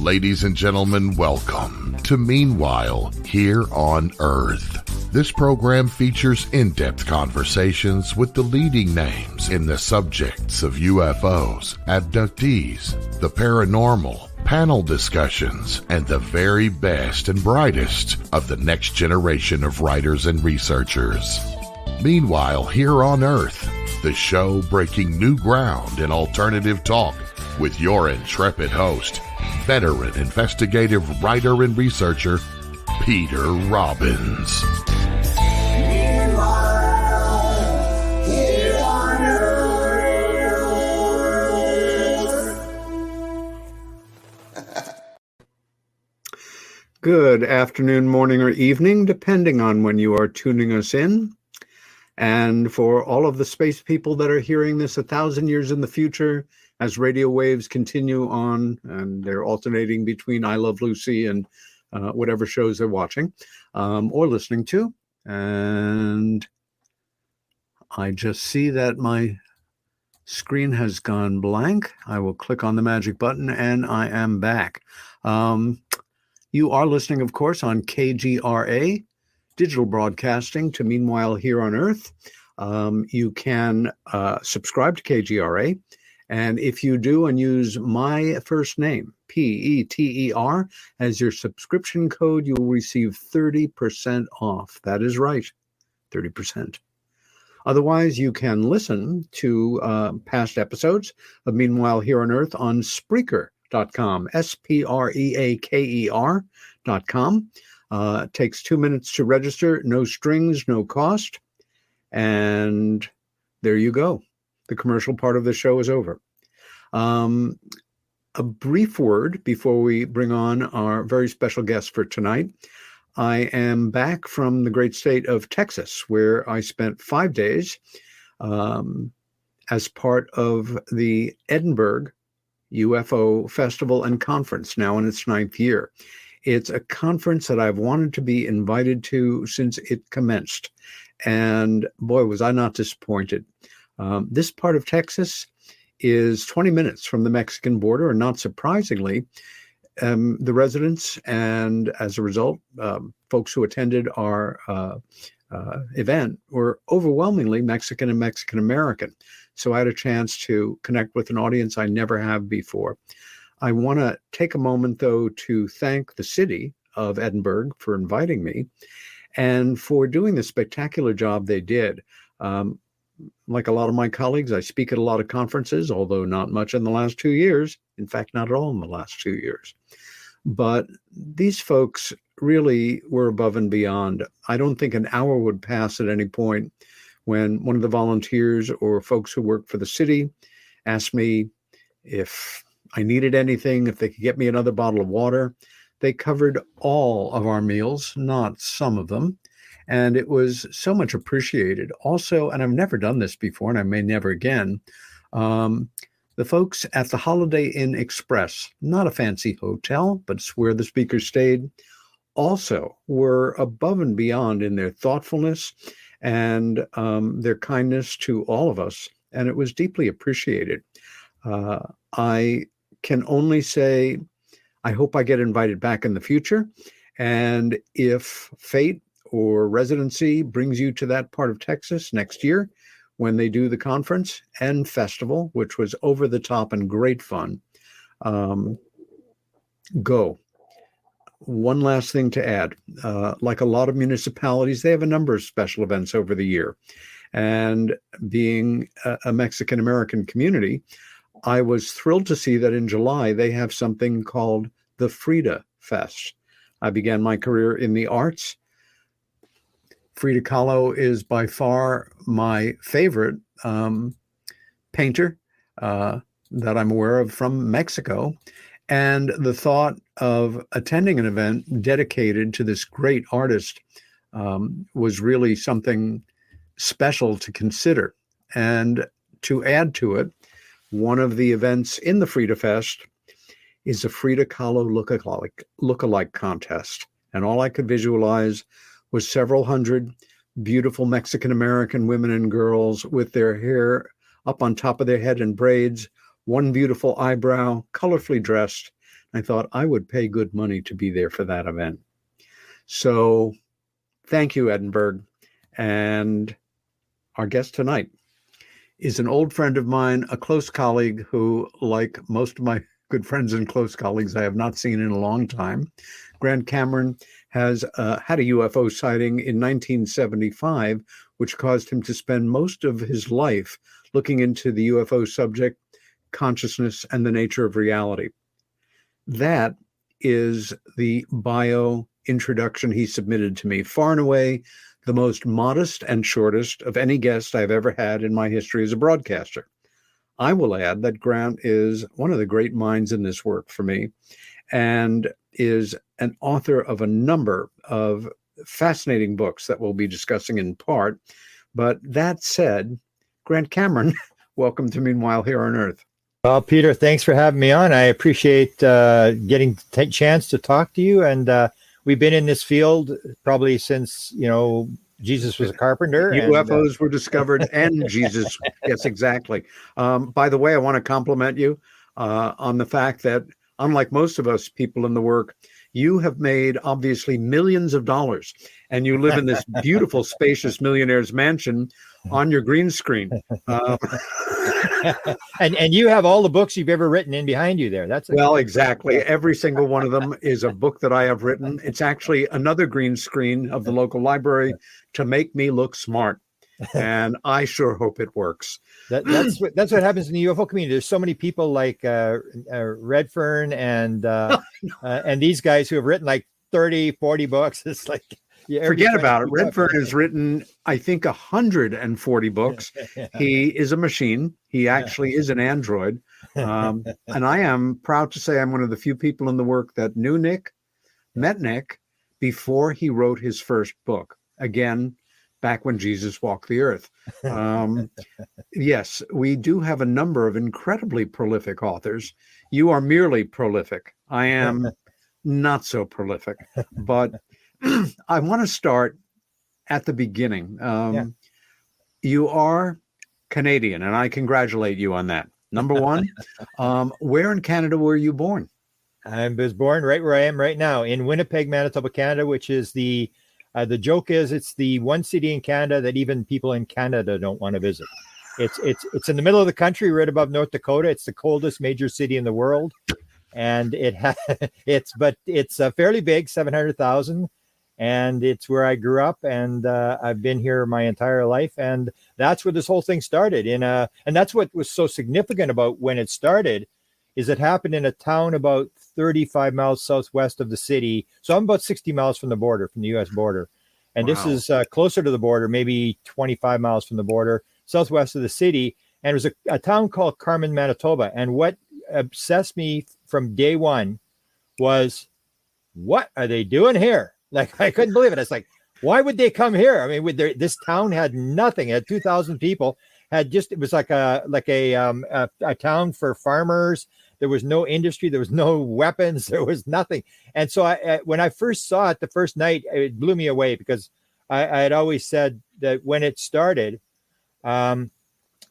Ladies and gentlemen, welcome to Meanwhile Here on Earth. This program features in-depth conversations with the leading names in the subjects of UFOs, abductees, the paranormal, panel discussions, and the very best and brightest of the next generation of writers and researchers. Meanwhile Here on Earth, the show breaking new ground in alternative talk with your intrepid host, veteran investigative writer and researcher, Peter Robbins. Good afternoon, morning, or evening, depending on when you are tuning us in. And for all of the space people that are hearing this 1,000 years in the future, as radio waves continue on, and they're alternating between I Love Lucy and whatever shows they're watching or listening to. And I just see that my screen has gone blank. I will click on the magic button, and I am back. You are listening, of course, on KGRA, digital broadcasting to Meanwhile Here on Earth. You can subscribe to KGRA. And if you do and use my first name, Peter, as your subscription code, you will receive 30% off. That is right, 30%. Otherwise, you can listen to past episodes of Meanwhile Here on Earth on Spreaker.com, Spreaker.com. It takes 2 minutes to register, no strings, no cost. And there you go. The commercial part of the show is over. A brief word before we bring on our very special guest for tonight. I am back from the great state of Texas, where I spent 5 days as part of the Edinburgh UFO Festival and Conference, now in its 9th year. It's a conference that I've wanted to be invited to since it commenced. And boy, was I not disappointed. This part of Texas is 20 minutes from the Mexican border, and not surprisingly, the residents and, as a result, folks who attended our event were overwhelmingly Mexican and Mexican-American. So I had a chance to connect with an audience I never have before. I want to take a moment, though, to thank the city of Edinburgh for inviting me and for doing the spectacular job they did. Like a lot of my colleagues, I speak at a lot of conferences, although not much in the last 2 years. In fact, not at all in the last 2 years. But these folks really were above and beyond. I don't think an hour would pass at any point when one of the volunteers or folks who work for the city asked me if I needed anything, if they could get me another bottle of water. They covered all of our meals, not some of them. And it was so much appreciated. Also, and I've never done this before, and I may never again, the folks at the Holiday Inn Express, not a fancy hotel, but it's where the speaker stayed, also were above and beyond in their thoughtfulness and their kindness to all of us. And it was deeply appreciated. I can only say, I hope I get invited back in the future. And if fate or residency brings you to that part of Texas next year when they do the conference and festival, which was over the top and great fun, go. One last thing to add. Like a lot of municipalities, they have a number of special events over the year. And being a Mexican-American community, I was thrilled to see that in July they have something called the Frida Fest. I began my career in the arts. Frida Kahlo is by far my favorite painter that I'm aware of from Mexico. And the thought of attending an event dedicated to this great artist was really something special to consider. And to add to it, one of the events in the Frida Fest is a Frida Kahlo look-alike contest. And all I could visualize was several hundred beautiful Mexican-American women and girls with their hair up on top of their head in braids, one beautiful eyebrow, colorfully dressed. I thought I would pay good money to be there for that event. So thank you, Edinburgh. And our guest tonight is an old friend of mine, a close colleague who, like most of my good friends and close colleagues, I have not seen in a long time. Grant Cameron has had a UFO sighting in 1975, which caused him to spend most of his life looking into the UFO subject, consciousness, and the nature of reality. That is the bio introduction he submitted to me, far and away the most modest and shortest of any guest I've ever had in my history as a broadcaster. I will add that Grant is one of the great minds in this work for me and is an author of a number of fascinating books that we'll be discussing in part. But that said, Grant Cameron, welcome to Meanwhile Here on Earth. Well, Peter, thanks for having me on. I appreciate getting a chance to talk to you. And we've been in this field probably since, Jesus was a carpenter. UFOs were discovered and Jesus. Yes, exactly. By the way, I want to compliment you on the fact that, unlike most of us people in the work, you have made obviously millions of dollars, and you live in this beautiful, spacious millionaire's mansion on your green screen. And you have all the books you've ever written in behind you there. Well, exactly. Every single one of them is a book that I have written. It's actually another green screen of the local library to make me look smart. And I sure hope it works. That's what happens in the UFO community. There's so many people like Redfern and these guys who have written like 30, 40 books. It's like, forget about it. Redfern has written, I think, 140 books. He is a machine. He actually is an android. And I am proud to say I'm one of the few people in the work that knew Nick, met Nick before he wrote his first book. Again, back when Jesus walked the earth. Yes, we do have a number of incredibly prolific authors. You are merely prolific. I am not so prolific, but I want to start at the beginning. You are Canadian, and I congratulate you on that. Number one, where in Canada were you born? I was born right where I am right now in Winnipeg, Manitoba, Canada, which is the joke is it's the one city in Canada that even people in Canada don't want to visit. It's in the middle of the country, right above North Dakota. It's the coldest major city in the world, and it's fairly big, 700,000, and it's where I grew up, and I've been here my entire life, and that's where this whole thing started. And that's what was so significant about when it started, is it happened in a town about 35 miles southwest of the city. So I'm about 60 miles from the border, from the U.S. border. And This is closer to the border, maybe 25 miles from the border, southwest of the city. And it was a town called Carmen, Manitoba. And what obsessed me from day one was, what are they doing here? Like, I couldn't believe it. It's like, why would they come here? I mean, this town had nothing. It had 2,000 people. It was like a town for farmers. There was no industry. There was no weapons. There was nothing. And so when I first saw it the first night, it blew me away, because I had always said that when it started, I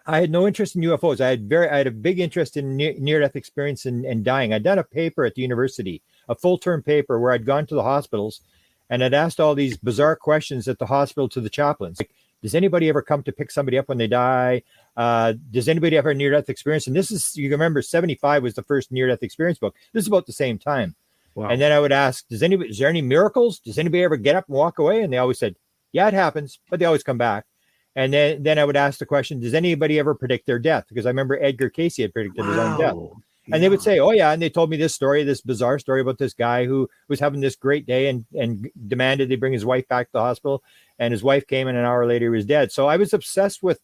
had no interest in UFOs. I had a big interest in near-death experience and dying. I'd done a paper at the university, a full-term paper where I'd gone to the hospitals and I'd asked all these bizarre questions at the hospital to the chaplains. Like, does anybody ever come to pick somebody up when they die? Does anybody ever have a near-death experience? And this is, you can remember, 75 was the first near-death experience book. This is about the same time. Wow. And then I would ask, is there any miracles? Does anybody ever get up and walk away? And they always said, yeah, it happens, but they always come back. And then I would ask the question, does anybody ever predict their death? Because I remember Edgar Casey had predicted his own death. And they would say, oh, yeah. And they told me this bizarre story about this guy who was having this great day and demanded they bring his wife back to the hospital. And his wife came, and an hour later he was dead. So I was obsessed with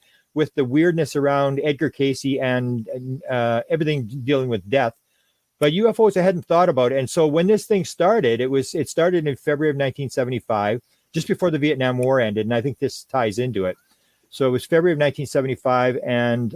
the weirdness around Edgar Casey and everything dealing with death. But UFOs I hadn't thought about. And so when this thing started, it started in February of 1975, just before the Vietnam War ended. And I think this ties into it. So it was February of 1975. And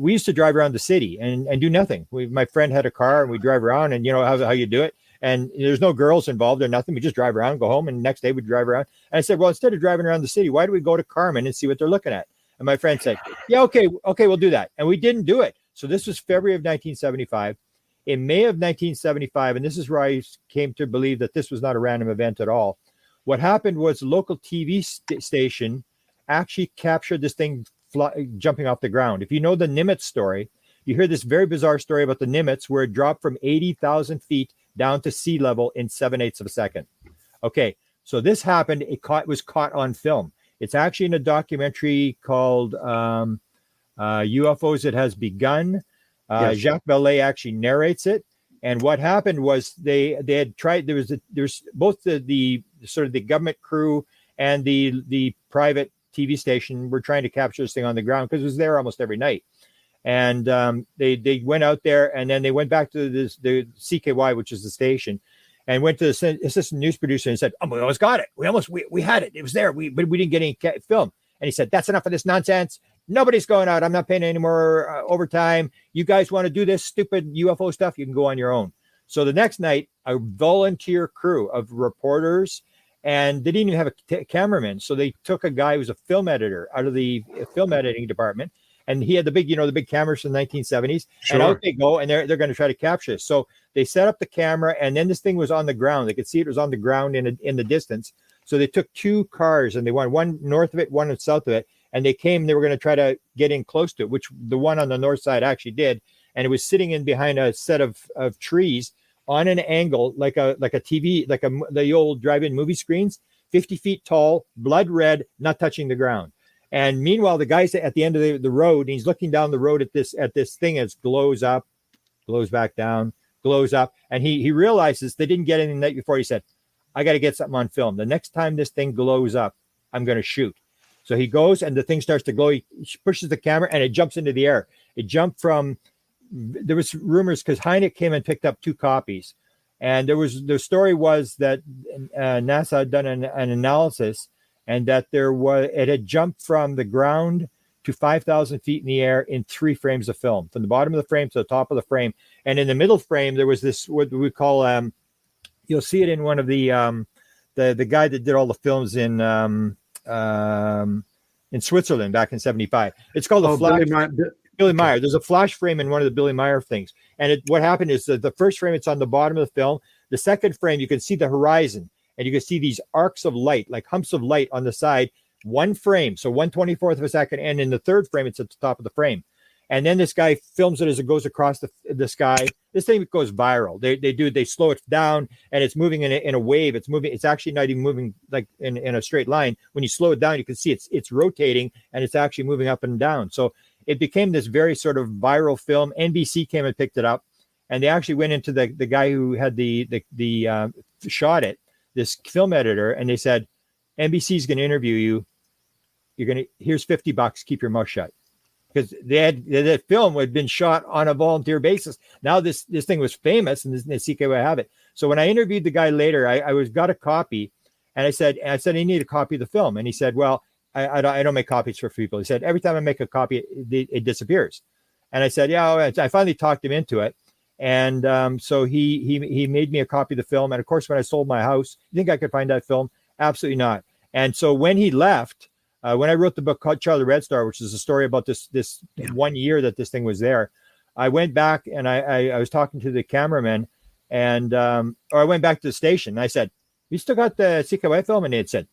we used to drive around the city and do nothing. My friend had a car, and we drive around, and you know how you do it. And there's no girls involved or nothing. We just drive around, go home, and the next day we'd drive around. And I said, well, instead of driving around the city, why do we go to Carmen and see what they're looking at? And my friend said, yeah, okay, we'll do that. And we didn't do it. So this was February of 1975. in May of 1975, and this is where I came to believe that this was not a random event at all. What happened was the local TV station actually captured this thing jumping off the ground. If you know the Nimitz story, you hear this very bizarre story about the Nimitz where it dropped from 80,000 feet down to sea level in 7/8 of a second. Okay, so this happened. It was caught on film. It's actually in a documentary called UFOs It Has Begun. Yes. Jacques Vallée actually narrates it. And what happened was they had tried. There's both the sort of the government crew and the private TV station were trying to capture this thing on the ground because it was there almost every night. And they went out there, and then they went back to the CKY, which is the station, and went to the assistant news producer and said, "Oh, we almost got it. We had it. It was there. But we didn't get any film." And he said, "That's enough of this nonsense. Nobody's going out. I'm not paying any more overtime. You guys want to do this stupid UFO stuff? You can go on your own." So the next night, a volunteer crew of reporters, and they didn't even have a cameraman. So they took a guy who was a film editor out of the film editing department. And he had the big cameras from the 1970s. Sure. And out they go, and they're going to try to capture this. So they set up the camera, and then this thing was on the ground. They could see it was on the ground in the distance. So they took two cars, and they went one north of it, one south of it. And they came, they were going to try to get in close to it, which the one on the north side actually did. And it was sitting in behind a set of trees on an angle, like a TV, the old drive-in movie screens, 50 feet tall, blood red, not touching the ground. And meanwhile, the guy's at the end of the road, and he's looking down the road at this thing as glows up, glows back down, glows up. And he realizes they didn't get anything the night before. He said, "I got to get something on film. The next time this thing glows up, I'm going to shoot." So he goes, and the thing starts to glow. He pushes the camera, and it jumps into the air. It jumped there was rumors because Hynek came and picked up 2 copies. And the story was that NASA had done an analysis, and that it had jumped from the ground to 5,000 feet in the air in 3 frames of film, from the bottom of the frame to the top of the frame. And in the middle frame, there was this, what we call, you'll see it in one of the guy that did all the films in Switzerland back in 75. It's called the flash. Billy Meyer. There's a flash frame in one of the Billy Meyer things. And what happened is that the first frame, it's on the bottom of the film. The second frame, you can see the horizon. And you can see these arcs of light, like humps of light on the side, 1 frame, so 1/24th of a second. And in the third frame, it's at the top of the frame. And then this guy films it as it goes across the sky. This thing goes viral. They slow it down, and it's moving in a wave. It's moving. It's actually not even moving like in a straight line. When you slow it down, you can see it's rotating, and it's actually moving up and down. So it became this very sort of viral film. NBC came and picked it up, and they actually went into the guy who had the shot it, this film editor, and they said, "NBC's going to interview you. Here's $50. Keep your mouth shut." Because that film had been shot on a volunteer basis. Now this thing was famous, and the CK would have it. So when I interviewed the guy later, I got a copy, and I said, "I need a copy of the film." And he said, "Well, I don't make copies for people." He said, "Every time I make a copy, it disappears." And I said, "Yeah." I finally talked him into it. And so he made me a copy of the film. And of course, when I sold my house, you think I could find that film? Absolutely not. And so when he left, when I wrote the book called Charlie Red Star, which is a story about this 1 year that this thing was there, I went back and I was talking to the cameraman, and or I went back to the station. And I said, "You still got the CKY film?" And they had said,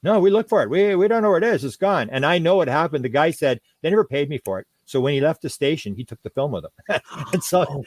"No, we looked for it. We don't know where it is. It's gone." And I know what happened. The guy said they never paid me for it. So when he left the station, he took the film with him. And so,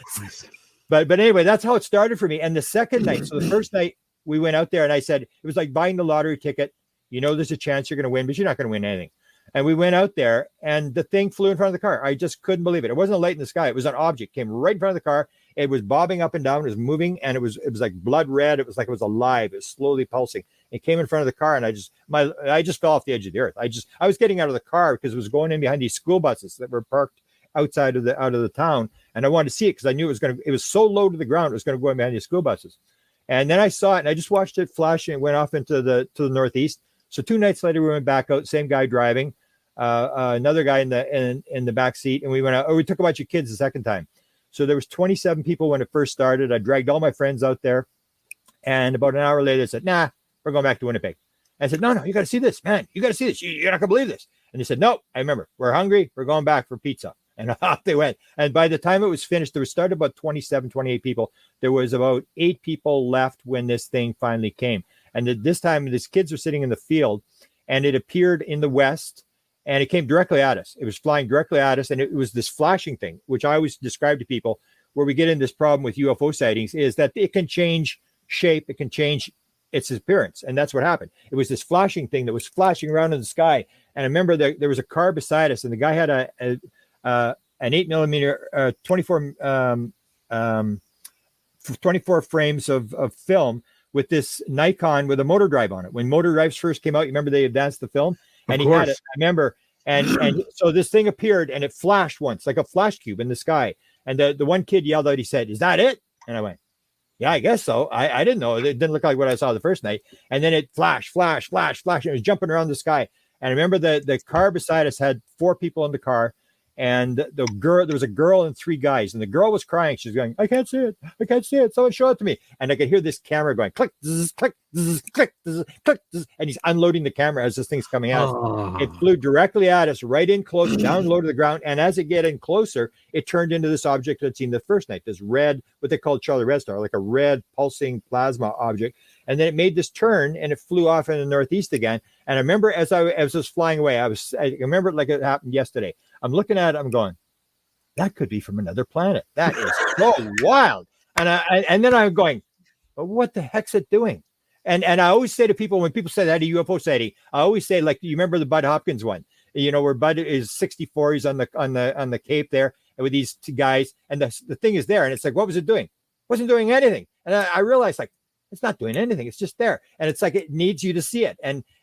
but anyway, that's how it started for me. And the second night, so the first night we went out there, and I said, it was like buying the lottery ticket. You know, there's a chance you're going to win, but you're not going to win anything. And we went out there, and the thing flew in front of the car. I just couldn't believe it. It wasn't a light in the sky. It was an object, came right in front of the car. It was bobbing up and down. It was moving, and it was like blood red. It was like it was alive. It was slowly pulsing. It came in front of the car, and I just fell off the edge of the earth. I was getting out of the car because it was going in behind these school buses that were parked outside of the town, and I wanted to see it because I knew it was so low to the ground, it was going to go in behind these school buses. And then I saw it, and I just watched it flash, and it went off into the northeast. So 2 nights later, we went back out, same guy driving, another guy in the back seat, and we went out. We took a bunch of kids the second time. So there was 27 people when it first started. I dragged all my friends out there, and about an hour later, they said, "Nah, we're going back to Winnipeg." I said, "No, you got to see this, man. You got to see this. You're not going to believe this." And they said, "No, I remember. We're hungry. We're going back for pizza." And off they went. And by the time it was finished, there was started about 27, 28 people. There was about 8 people left when this thing finally came. And this time, these kids are sitting in the field, and it appeared in the west, and it came directly at us. It was flying directly at us, and it was this flashing thing, which I always describe to people where we get in this problem with UFO sightings, is that it can change shape, it can change its appearance. And that's what happened. It was this flashing thing that was flashing around in the sky. And I remember that there was a car beside us, and the guy had an 8mm 24 frames of film with this Nikon with a motor drive on it. When motor drives first came out, you remember they advanced the film, and he had it. I remember, and so this thing appeared, and it flashed once like a flash cube in the sky. And the one kid yelled out, he said, "Is that it?" And I went, "Yeah, I guess so." I didn't know. It didn't look like what I saw the first night. And then it flash. And it was jumping around the sky. And I remember the car beside us had 4 people in the car. And there was a girl and 3 guys. And the girl was crying. She's going, "I can't see it. I can't see it. Someone show it to me." And I could hear this camera going, click, zzz, click, zzz, click, zzz, click, zzz. And he's unloading the camera as this thing's coming at us. It flew directly at us, right in close, down low to the ground. And as it get in closer, it turned into this object I'd seen the first night, this red, what they called Charlie Red Star, like a red pulsing plasma object. And then it made this turn, and it flew off in the northeast again. And I remember as I was flying away, I remember it like it happened yesterday. I'm looking at it, I'm going, that could be from another planet. That is so wild. And then I'm going, but what the heck's it doing? And I always say to people, when people say that a UFO sighting, I always say, like, you remember the Bud Hopkins one, where Bud is 64, he's on the Cape there with these 2 guys, and the thing is there, and it's like, what was it doing? It wasn't doing anything. And I realized, like, it's not doing anything. It's just there. And it's like, it needs you to see it.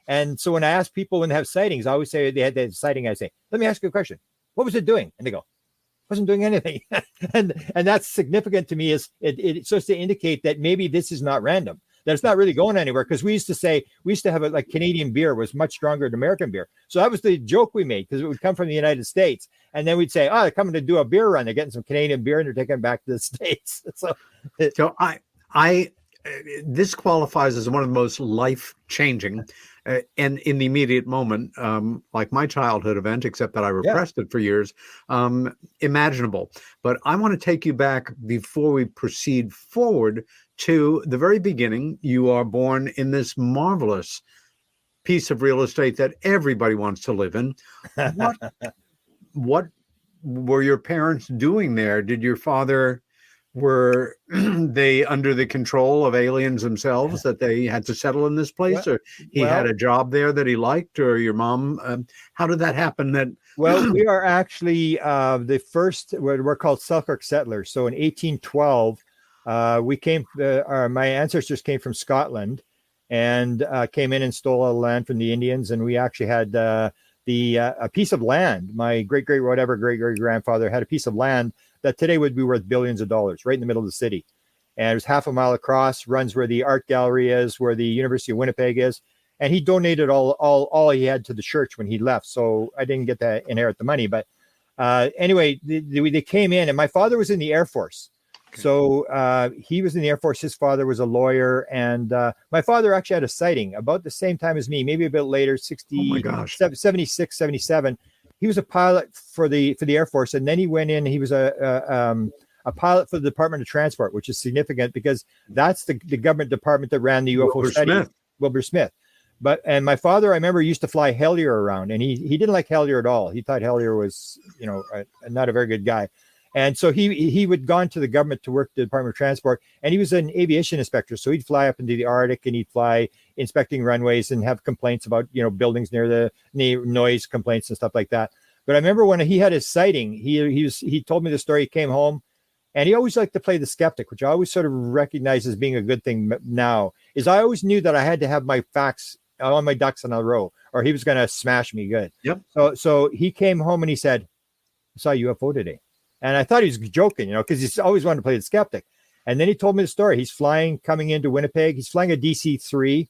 And so when I ask people when they have sightings, I always say they had that sighting. I say, let me ask you a question. What was it doing? And they go, wasn't doing anything. and that's significant to me. Is it's supposed to indicate that maybe this is not random, that it's not really going anywhere. Because we used to have it like Canadian beer was much stronger than American beer. So that was the joke we made, because it would come from the United States. And then we'd say, oh, they're coming to do a beer run. They're getting some Canadian beer and they're taking it back to the States. So this qualifies as one of the most life-changing and in the immediate moment, like my childhood event, except that I repressed it for years, imaginable. But I want to take you back before we proceed forward to the very beginning. You are born in this marvelous piece of real estate that everybody wants to live in. What were your parents doing there? Did your father... Were they under the control of aliens themselves, that they had to settle in this place, or he had a job there that he liked, or your mom? How did that happen? We are actually the first, we're called Sakach settlers. So in 1812, we came, my ancestors came from Scotland and came in and stole all the land from the Indians. And we actually had a piece of land. My great-great-grandfather had a piece of land that today would be worth billions of dollars, right in the middle of the city. And it was half a mile across, runs where the art gallery is, where the University of Winnipeg is. And he donated all he had to the church when he left. So I didn't get to inherit the money. But anyway, they came in, and my father was in the Air Force. Okay. So he was in the Air Force. His father was a lawyer. And my father actually had a sighting about the same time as me, maybe a bit later, 76, 77. He was a pilot for the Air Force, and then he went in. He was a pilot for the Department of Transport, which is significant because that's the government department that ran the UFO study. Wilbur Smith. And my father, I remember, used to fly Hellier around, and he didn't like Hellier at all. He thought Hellier was, not a very good guy. And so he would gone to the government to work at the Department of Transport, and he was an aviation inspector. So he'd fly up into the Arctic, and he'd fly inspecting runways and have complaints about, buildings near the noise complaints and stuff like that. But I remember when he had his sighting, he told me the story. He came home, and he always liked to play the skeptic, which I always sort of recognize as being a good thing now. Is I always knew that I had to have my facts, all my ducks in a row, or he was going to smash me good. Yep. So he came home and he said, "I saw a UFO today." And I thought he was joking, because he's always wanted to play the skeptic. And then he told me the story. He's coming into Winnipeg. He's flying a DC-3,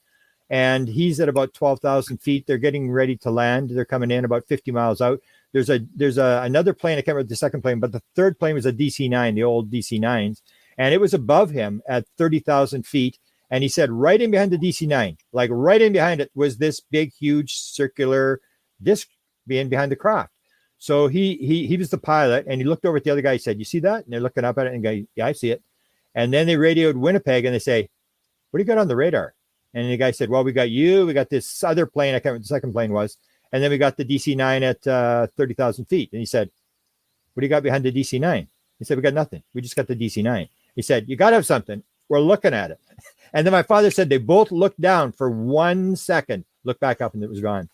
and he's at about 12,000 feet. They're getting ready to land. They're coming in about 50 miles out. There's another plane. I can't remember the second plane, but the third plane was a DC-9, the old DC-9s. And it was above him at 30,000 feet. And he said right in behind the DC-9, like right in behind it, was this big, huge circular disc being behind the craft. So he was the pilot, and he looked over at the other guy. He said, "You see that?" And they're looking up at it and go, "Yeah, I see it." And then they radioed Winnipeg, and they say, "What do you got on the radar?" And the guy said, "Well, we got you. We got this other plane. I can't remember what the second plane was. And then we got the DC-9 at 30,000 feet." And he said, "What do you got behind the DC-9?" He said, "We got nothing. We just got the DC-9." He said, "You got to have something. We're looking at it." And then my father said they both looked down for 1 second, looked back up, and it was gone.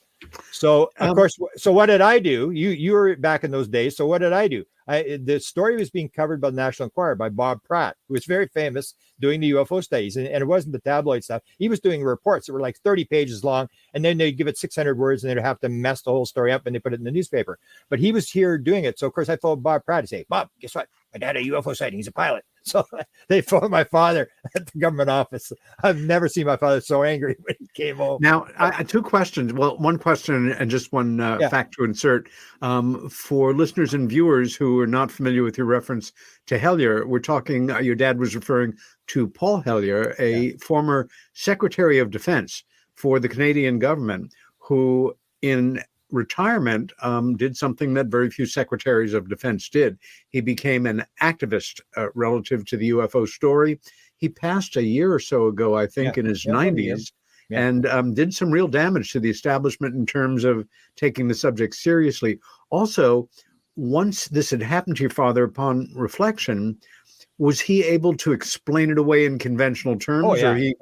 So, of course, so what did I do? You were back in those days. So what did I do? The story was being covered by the National Enquirer by Bob Pratt, who was very famous doing the UFO studies. And it wasn't the tabloid stuff. He was doing reports that were like 30 pages long. And then they'd give it 600 words and they'd have to mess the whole story up and they put it in the newspaper. But he was here doing it. So, of course, I phoned Bob Pratt to say, "Bob, guess what? My dad had a UFO sighting. He's a pilot." So they phoned my father at the government office. I've never seen my father so angry when he came home. Now, I two questions. Well, one question and just one fact to insert. For listeners and viewers who are not familiar with your reference to Hellyer, we're talking, your dad was referring to Paul Hellyer, a former Secretary of Defense for the Canadian government, who in retirement did something that very few secretaries of defense did. He became an activist relative to the UFO story. He passed a year or so ago, I think, in his 90s, and did some real damage to the establishment in terms of taking the subject seriously. Also, once this had happened to your father, upon reflection, was he able to explain it away in conventional terms? Or he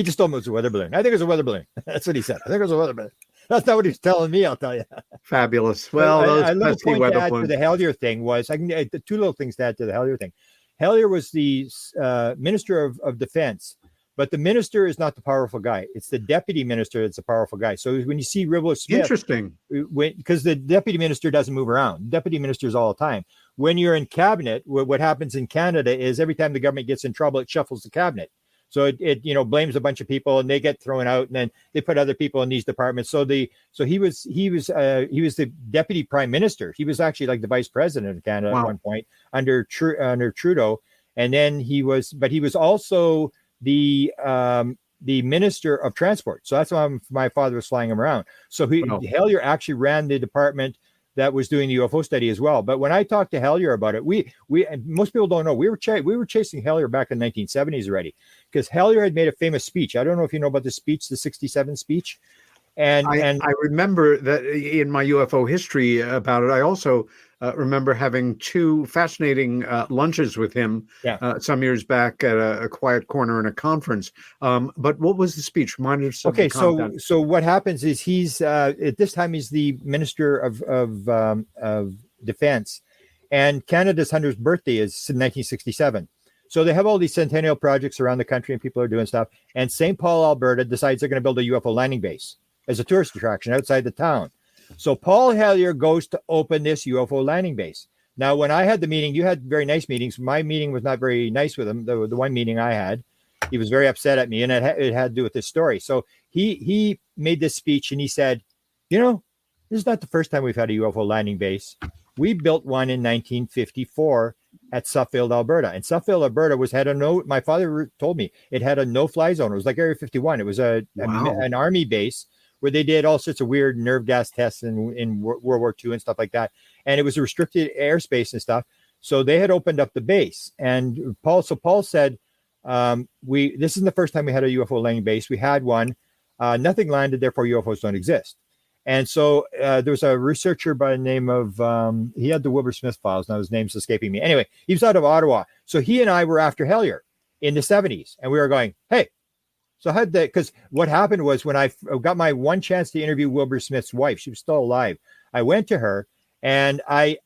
just told me it was a weather balloon. I think it was a weather balloon. That's what he said. I think it was a weather balloon. That's not what he's telling me, I'll tell you. Fabulous. Well, those a little pesky point weather to add balloons. to the Hellyer thing was, two little things to add to the Hellyer thing. Hellyer was the Minister of Defense, but the minister is not the powerful guy. It's the deputy minister that's the powerful guy. So when you see Ribble Smith, interesting, because the deputy minister doesn't move around. Deputy ministers all the time. When you're in cabinet, what happens in Canada is every time the government gets in trouble, it shuffles the cabinet. So it blames a bunch of people and they get thrown out, and then they put other people in these departments. So he was the deputy prime minister. He was actually like the vice president of Canada at one point under Trudeau, and then he was also the minister of transport. So that's why my father was flying him around. So Hellyer actually ran the department that was doing the UFO study as well. But when I talked to Hellyer about it, we and most people don't know, we were chasing Hellyer back in the 1970s already, because Hellyer had made a famous speech. I don't know if you know about the speech, the 67 speech. And I remember that in my UFO history about it. I also remember having two fascinating lunches with him some years back at a quiet corner in a conference. But what was the speech? Remind us of the content. So what happens is he's at this time he's the Minister of Defense, and Canada's 100th birthday is in 1967. So they have all these centennial projects around the country, and people are doing stuff. And St. Paul, Alberta, decides they're going to build a UFO landing base as a tourist attraction outside the town. So Paul Hellyer goes to open this UFO landing base. Now, when I had the meeting, you had very nice meetings. My meeting was not very nice with him. The one meeting I had, he was very upset at me, and it had to do with this story. So he made this speech, and he said, this is not the first time we've had a UFO landing base. We built one in 1954 at Suffield, Alberta. And Suffield, Alberta my father told me, it had a no-fly zone. It was like Area 51. It was an army base where they did all sorts of weird nerve gas tests in World War II and stuff like that. And it was a restricted airspace and stuff. So they had opened up the base. And Paul said, this isn't the first time we had a UFO landing base. We had one. Nothing landed, therefore UFOs don't exist. And so there was a researcher by the name of, he had the Wilbur Smith files. Now his name's escaping me. Anyway, he was out of Ottawa. So he and I were after Hellyer in the 70s. And we were going, hey, so because what happened was when I got my one chance to interview Wilbur Smith's wife, she was still alive. I went to her and I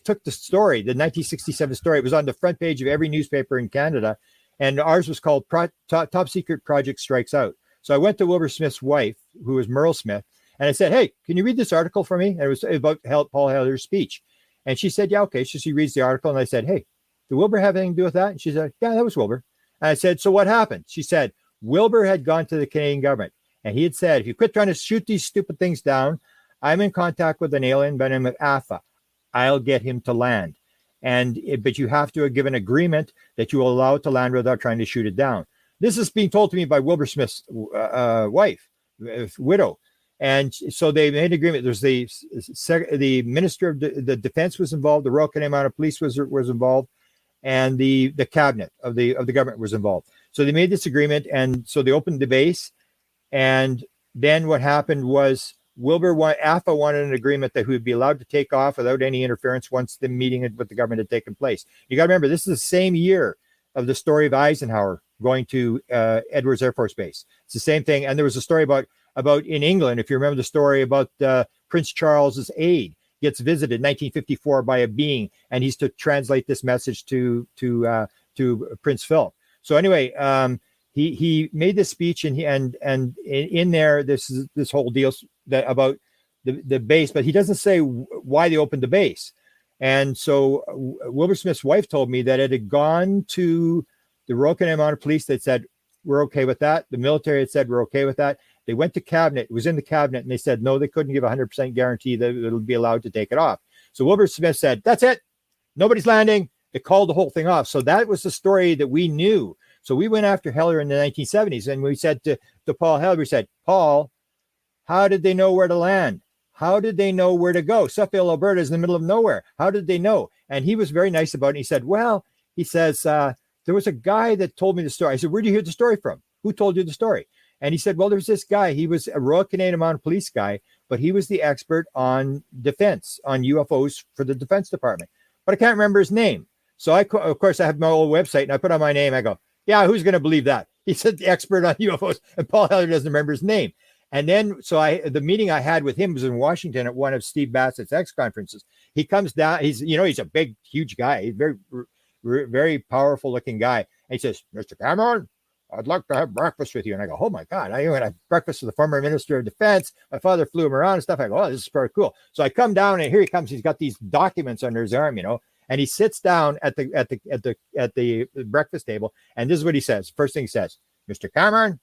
took the story, the 1967 story. It was on the front page of every newspaper in Canada. And ours was called Top Secret Project Strikes Out. So I went to Wilbur Smith's wife, who was Merle Smith, and I said, hey, can you read this article for me? And it was about Paul Hellyer's speech. And she said, yeah, okay. So she reads the article. And I said, hey, did Wilbur have anything to do with that? And she said, yeah, that was Wilbur. And I said, so what happened? She said, Wilbur had gone to the Canadian government. And he had said, if you quit trying to shoot these stupid things down, I'm in contact with an alien by the name of Alpha. I'll get him to land. But you have to give an agreement that you will allow it to land without trying to shoot it down. This is being told to me by Wilbur Smith's wife, widow. And so they made an agreement. There's the minister of the defense was involved, the Royal Canadian Mounted Police was involved, and the cabinet of the government was involved. So they made this agreement, and so they opened the base. And then what happened was AFA wanted an agreement that he would be allowed to take off without any interference once the meeting with the government had taken place. You got to remember, this is the same year of the story of Eisenhower going to Edwards Air Force Base. It's the same thing. And there was a story about in England, if you remember the story about Prince Charles's aide gets visited in 1954 by a being, and he's to translate this message to Prince Philip. So anyway, he made this speech, and in there, this whole deal about the base, but he doesn't say why they opened the base. And so Wilbur Smith's wife told me that it had gone to the Royal Canadian Mounted Police. That said, we're okay with that. The military had said, we're okay with that. They went to cabinet. It was in the cabinet, and they said, no, they couldn't give 100% guarantee that it'll be allowed to take it off. So Wilbur Smith said, that's it. Nobody's landing. They called the whole thing off. So that was the story that we knew. So we went after Heller in the 1970s, and we said to Paul Heller, we said, Paul, how did they know where to land? How did they know where to go? Suffield, Alberta is in the middle of nowhere. How did they know? And he was very nice about it. He said, well, he says, there was a guy that told me the story. I said, where did you hear the story from? Who told you the story? And he said, well, there's this guy. He was a Royal Canadian Mounted Police guy, but he was the expert on defense, on UFOs for the Defense Department. But I can't remember his name. So of course, I have my old website, and I put on my name. I go, yeah, who's going to believe that? He said the expert on UFOs, and Paul Heller doesn't remember his name. And then, so the meeting I had with him was in Washington at one of Steve Bassett's X conferences. He comes down. He's a big, huge guy. He's very, very powerful looking guy. And he says, Mr. Cameron, I'd like to have breakfast with you. And I go, oh my God, I went to breakfast with the former Minister of Defense. My father flew him around and stuff. I go, oh, this is pretty cool. So I come down, and here he comes. He's got these documents under his arm, and he sits down at the breakfast table. And this is what he says. First thing he says, Mr. Cameron,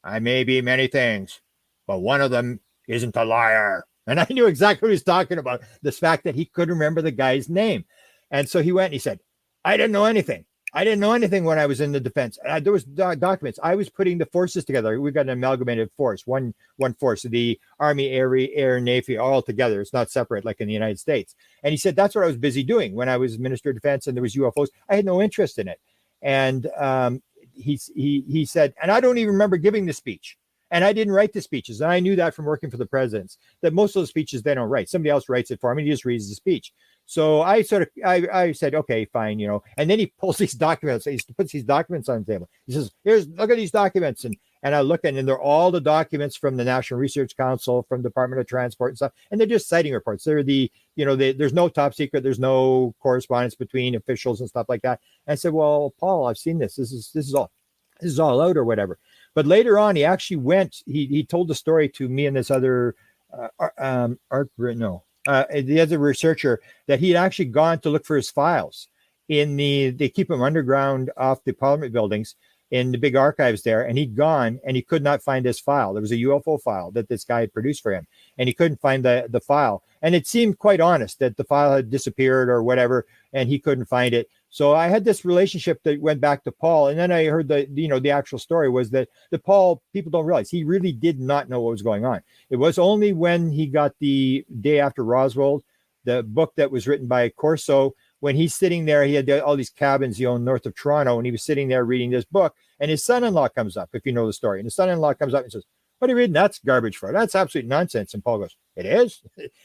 I may be many things, but one of them isn't a liar. And I knew exactly what he was talking about, this fact that he couldn't remember the guy's name. And so he went and he said, I didn't know anything. I didn't know anything when I was in the defense. There was documents. I was putting the forces together. We've got an amalgamated force, one force, the Army, Air, Navy, all together. It's not separate like in the United States. And he said, that's what I was busy doing when I was Minister of Defense and there was UFOs. I had no interest in it. And he said, and I don't even remember giving the speech. And I didn't write the speeches. And I knew that from working for the presidents, that most of the speeches they don't write. Somebody else writes it for him. He just reads the speech. So I said, okay, fine, And then he pulls these documents. He puts these documents on the table. He says, look at these documents. And I look at, and they're all the documents from the National Research Council, from the Department of Transport and stuff. And they're just citing reports. They're there's no top secret. There's no correspondence between officials and stuff like that. And I said, well, Paul, I've seen this. This is all out or whatever. But later on, he actually went. He told the story to me and this other the other researcher, that he had actually gone to look for his files they keep them underground off the Parliament buildings in the big archives there. And he'd gone and he could not find his file. There was a UFO file that this guy had produced for him, and he couldn't find the file. And it seemed quite honest that the file had disappeared or whatever, and he couldn't find it. So I had this relationship that went back to Paul. And then I heard the actual story was that Paul, people don't realize, he really did not know what was going on. It was only when he got the Day After Roswell, the book that was written by Corso, when he's sitting there, he had all these cabins he owned north of Toronto, and he was sitting there reading this book, and his son-in-law comes up, if you know the story. And his son-in-law comes up and says, what are you reading? That's garbage for it. That's absolute nonsense. And Paul goes, it is?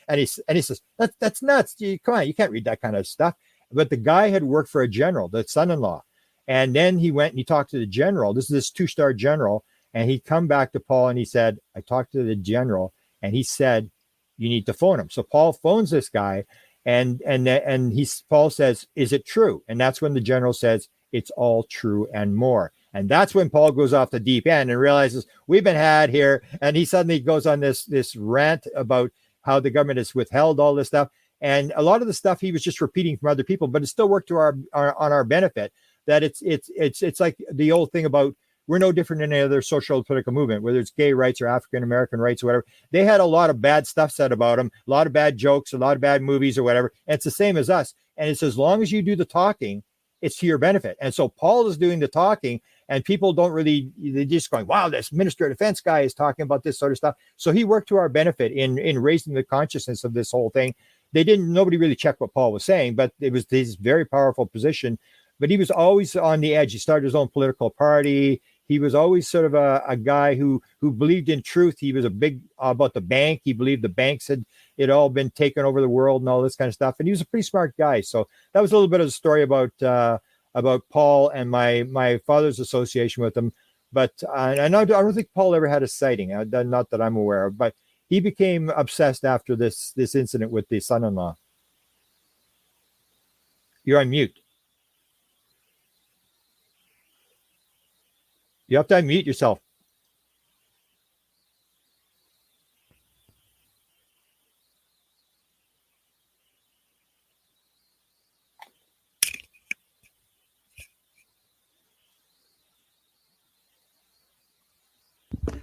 And he says, that's nuts. Come on, you can't read that kind of stuff. But the guy had worked for a general, the son-in-law. And then he went and he talked to the general. This is this 2-star general. And he'd come back to Paul and he said, I talked to the general, and he said, you need to phone him. So Paul phones this guy, and Paul says, is it true? And that's when the general says, it's all true and more. And that's when Paul goes off the deep end and realizes we've been had here. And he suddenly goes on this rant about how the government has withheld all this stuff. And a lot of the stuff he was just repeating from other people, but it still worked to on our benefit. That it's like the old thing about, we're no different than any other social political movement, whether it's gay rights or African-American rights or whatever. They had a lot of bad stuff said about them, a lot of bad jokes, a lot of bad movies or whatever. And it's the same as us. And it's as long as you do the talking, it's to your benefit. And so Paul is doing the talking, And people they're just going, wow, this minister of defense guy is talking about this sort of stuff. So he worked to our benefit in raising the consciousness of this whole thing. Nobody really checked what Paul was saying, but it was his very powerful position. But he was always on the edge. He started his own political party. He was always sort of a guy who believed in truth. He was a big about the bank. He believed the banks had all been taken over the world and all this kind of stuff. And he was a pretty smart guy. So that was a little bit of a story about Paul and my father's association with him. But I don't think Paul ever had a sighting, not that I'm aware of. But he became obsessed after this incident with the son-in-law. You're on mute. You have to unmute yourself.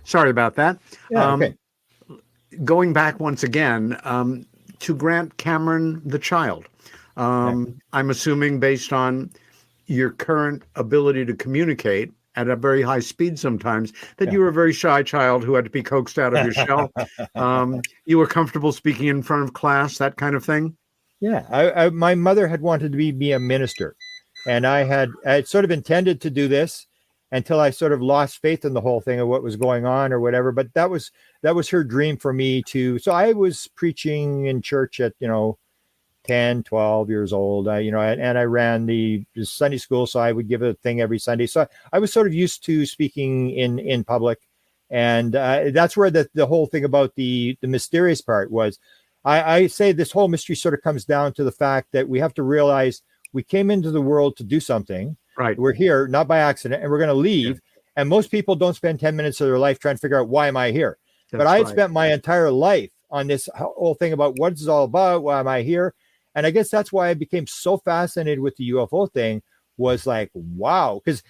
Sorry about that. Yeah, okay. Going back once again to Grant Cameron, the child. I'm assuming based on your current ability to communicate at a very high speed sometimes, that you were a very shy child who had to be coaxed out of your shell. You were comfortable speaking in front of class, that kind of thing? Yeah. My mother had wanted to be a minister. And I had sort of intended to do this until I sort of lost faith in the whole thing of what was going on or whatever. But that was her dream for me to. So I was preaching in church at, 10, 12 years old, and I ran the Sunday school. So I would give a thing every Sunday. So I was sort of used to speaking in public. And that's where the whole thing about the mysterious part was. I say this whole mystery sort of comes down to the fact that we have to realize we came into the world to do something. Right. We're here, not by accident, and we're going to leave. Yeah. And most people don't spend 10 minutes of their life trying to figure out, why am I here? But I had spent my entire life on this whole thing about what it's all about. Why am I here? And I guess that's why I became so fascinated with the UFO thing, was like, wow, because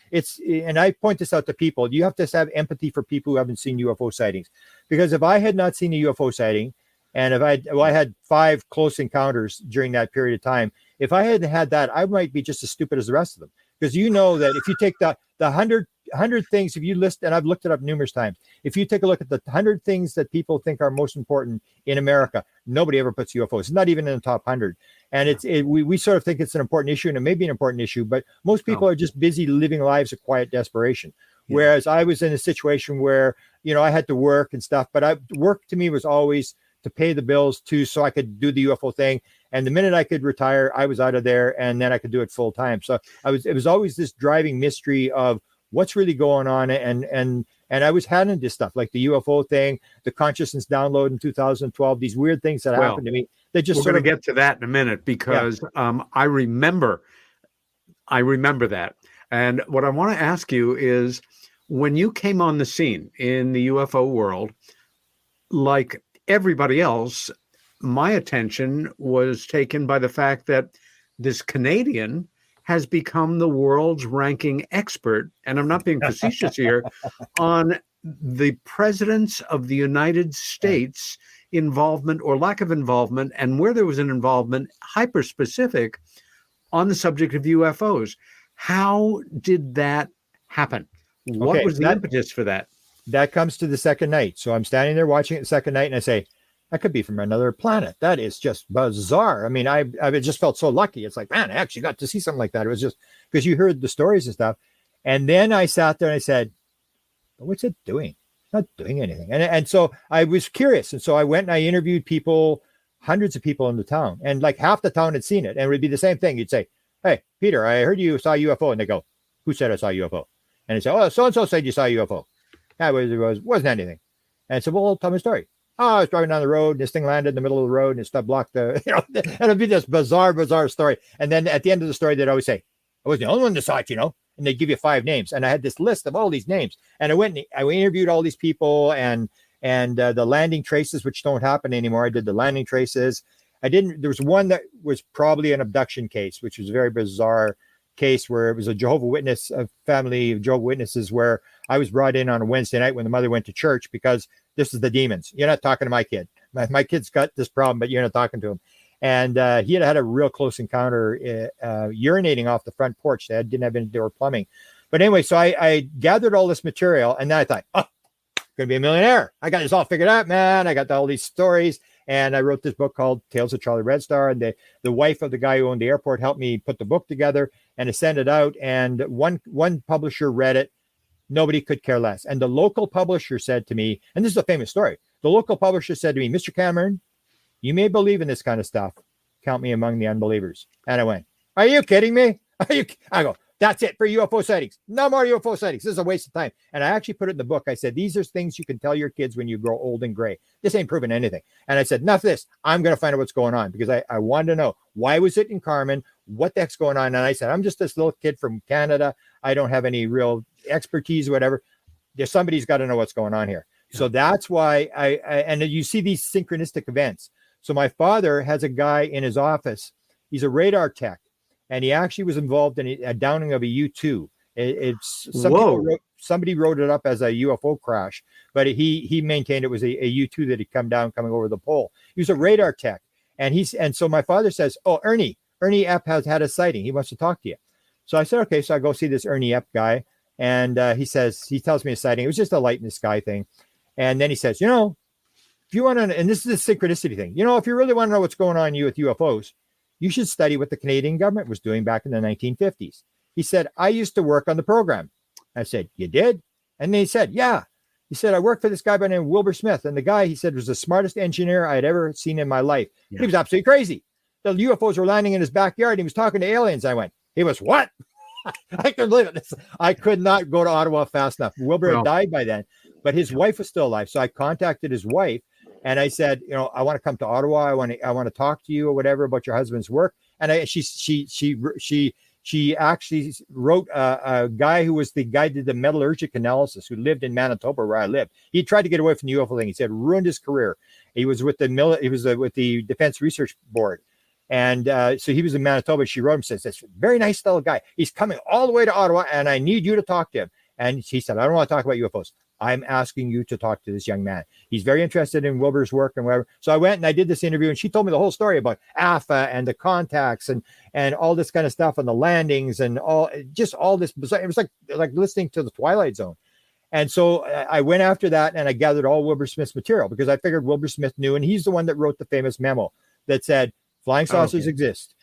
and I point this out to people, you have to have empathy for people who haven't seen UFO sightings. Because if I had not seen a UFO sighting, and if I had 5 close encounters during that period of time, if I hadn't had that, I might be just as stupid as the rest of them. Because that if you take the 100 things, if you list, and I've looked it up numerous times, if you take a look at the 100 things that people think are most important in America, nobody ever puts UFOs. It's not even in the top 100. And we sort of think it's an important issue, and it may be an important issue, but most people are just busy living lives of quiet desperation. Yeah. Whereas I was in a situation where, I had to work and stuff, but work to me was always to pay the bills so I could do the UFO thing. And the minute I could retire, I was out of there, and then I could do it full time. So it was always this driving mystery of what's really going on. And I was having this stuff like the UFO thing, the consciousness download in 2012, these weird things that happened to me. They just we're going to get to that in a minute, because I remember that. And what I want to ask you is, when you came on the scene in the UFO world, like everybody else, my attention was taken by the fact that this Canadian has become the world's ranking expert, and I'm not being facetious here, on the presidents of the United States involvement or lack of involvement, and where there was an involvement, hyper-specific, on the subject of UFOs. How did that happen? What was the impetus for that? That comes to the second night. So I'm standing there watching it the second night, and I say, that could be from another planet. That is just bizarre. I mean, I just felt so lucky. It's like, man, I actually got to see something like that. It was just because you heard the stories and stuff. And then I sat there and I said, what's it doing? It's not doing anything. And so I was curious. And so I went and I interviewed people, hundreds of people in the town. And like half the town had seen it. And it would be the same thing. You'd say, hey, Peter, I heard you saw a UFO. And they go, who said I saw a UFO? And they say, oh, so-and-so said you saw a UFO. That wasn't anything. And I said, well, tell me a story. Oh, I was driving down the road, and this thing landed in the middle of the road, and it stuff blocked and it'd be this bizarre story. And then at the end of the story, they'd always say, I wasn't the only one that saw it, and they'd give you 5 names. And I had this list of all these names, and I interviewed all these people and the landing traces, which don't happen anymore. I did the landing traces. There was one that was probably an abduction case, which was a very bizarre case where it was a family of Jehovah's Witnesses, where I was brought in on a Wednesday night when the mother went to church, because this is the demons. You're not talking to my kid. My kid's got this problem, but you're not talking to him. And he had a real close encounter urinating off the front porch. They didn't have any door plumbing. But anyway, so I gathered all this material, and then I thought, oh, I'm going to be a millionaire. I got this all figured out, man. I got all these stories. And I wrote this book called Tales of Charlie Red Star. And the wife of the guy who owned the airport helped me put the book together and to send it out. And one publisher read it. Nobody could care less. And the local publisher said to me, and this is a famous story. The local publisher said to me, Mr. Cameron, you may believe in this kind of stuff. Count me among the unbelievers. And I went, are you kidding me? I go, that's it for UFO sightings. No more UFO sightings. This is a waste of time. And I actually put it in the book. I said, these are things you can tell your kids when you grow old and gray. This ain't proving anything. And I said, enough of this. I'm going to find out what's going on because I wanted to know, why was it in Carmen? What the heck's going on? And I said, I'm just this little kid from Canada. I don't have any real expertise or whatever. There's somebody's got to know what's going on here. Yeah. So that's why and you see these synchronistic events. So my father has a guy in his office. He's a radar tech. And he actually was involved in a downing of a U-2. Somebody wrote it up as a UFO crash, but he maintained it was a U-2 that had come down coming over the pole. He was a radar tech. And so my father says, oh, Ernie Epp has had a sighting. He wants to talk to you. So I said, okay. So I go see this Ernie Epp guy. And he tells me a sighting. It was just a light in the sky thing. And then he says, if you want to, and this is a synchronicity thing, if you really want to know what's going on with UFOs, you should study what the Canadian government was doing back in the 1950s. He said, I used to work on the program. I said, you did? And then he said, yeah. He said, I worked for this guy by the name of Wilbur Smith. And the guy, he said, was the smartest engineer I had ever seen in my life. Yeah. He was absolutely crazy. The UFOs were landing in his backyard. He was talking to aliens. I went, he was what? I couldn't believe it. I could not go to Ottawa fast enough. Wilbur had died by then, but his wife was still alive. So I contacted his wife. And I said, I want to come to Ottawa. I want to talk to you or whatever about your husband's work. And she actually wrote a guy who was the guy who did the metallurgic analysis, who lived in Manitoba where I lived. He tried to get away from the UFO thing. He said ruined his career. He was with with the Defense Research Board. And so he was in Manitoba. She wrote him, says, this very nice little guy. He's coming all the way to Ottawa, and I need you to talk to him. And he said, I don't want to talk about UFOs. I'm asking you to talk to this young man. He's very interested in Wilbur's work and whatever. So I went and I did this interview, and she told me the whole story about AFA and the contacts and all this kind of stuff and the landings and all this. It was like listening to the Twilight Zone. And so I went after that and I gathered all Wilbur Smith's material because I figured Wilbur Smith knew, and he's the one that wrote the famous memo that said flying saucers exist.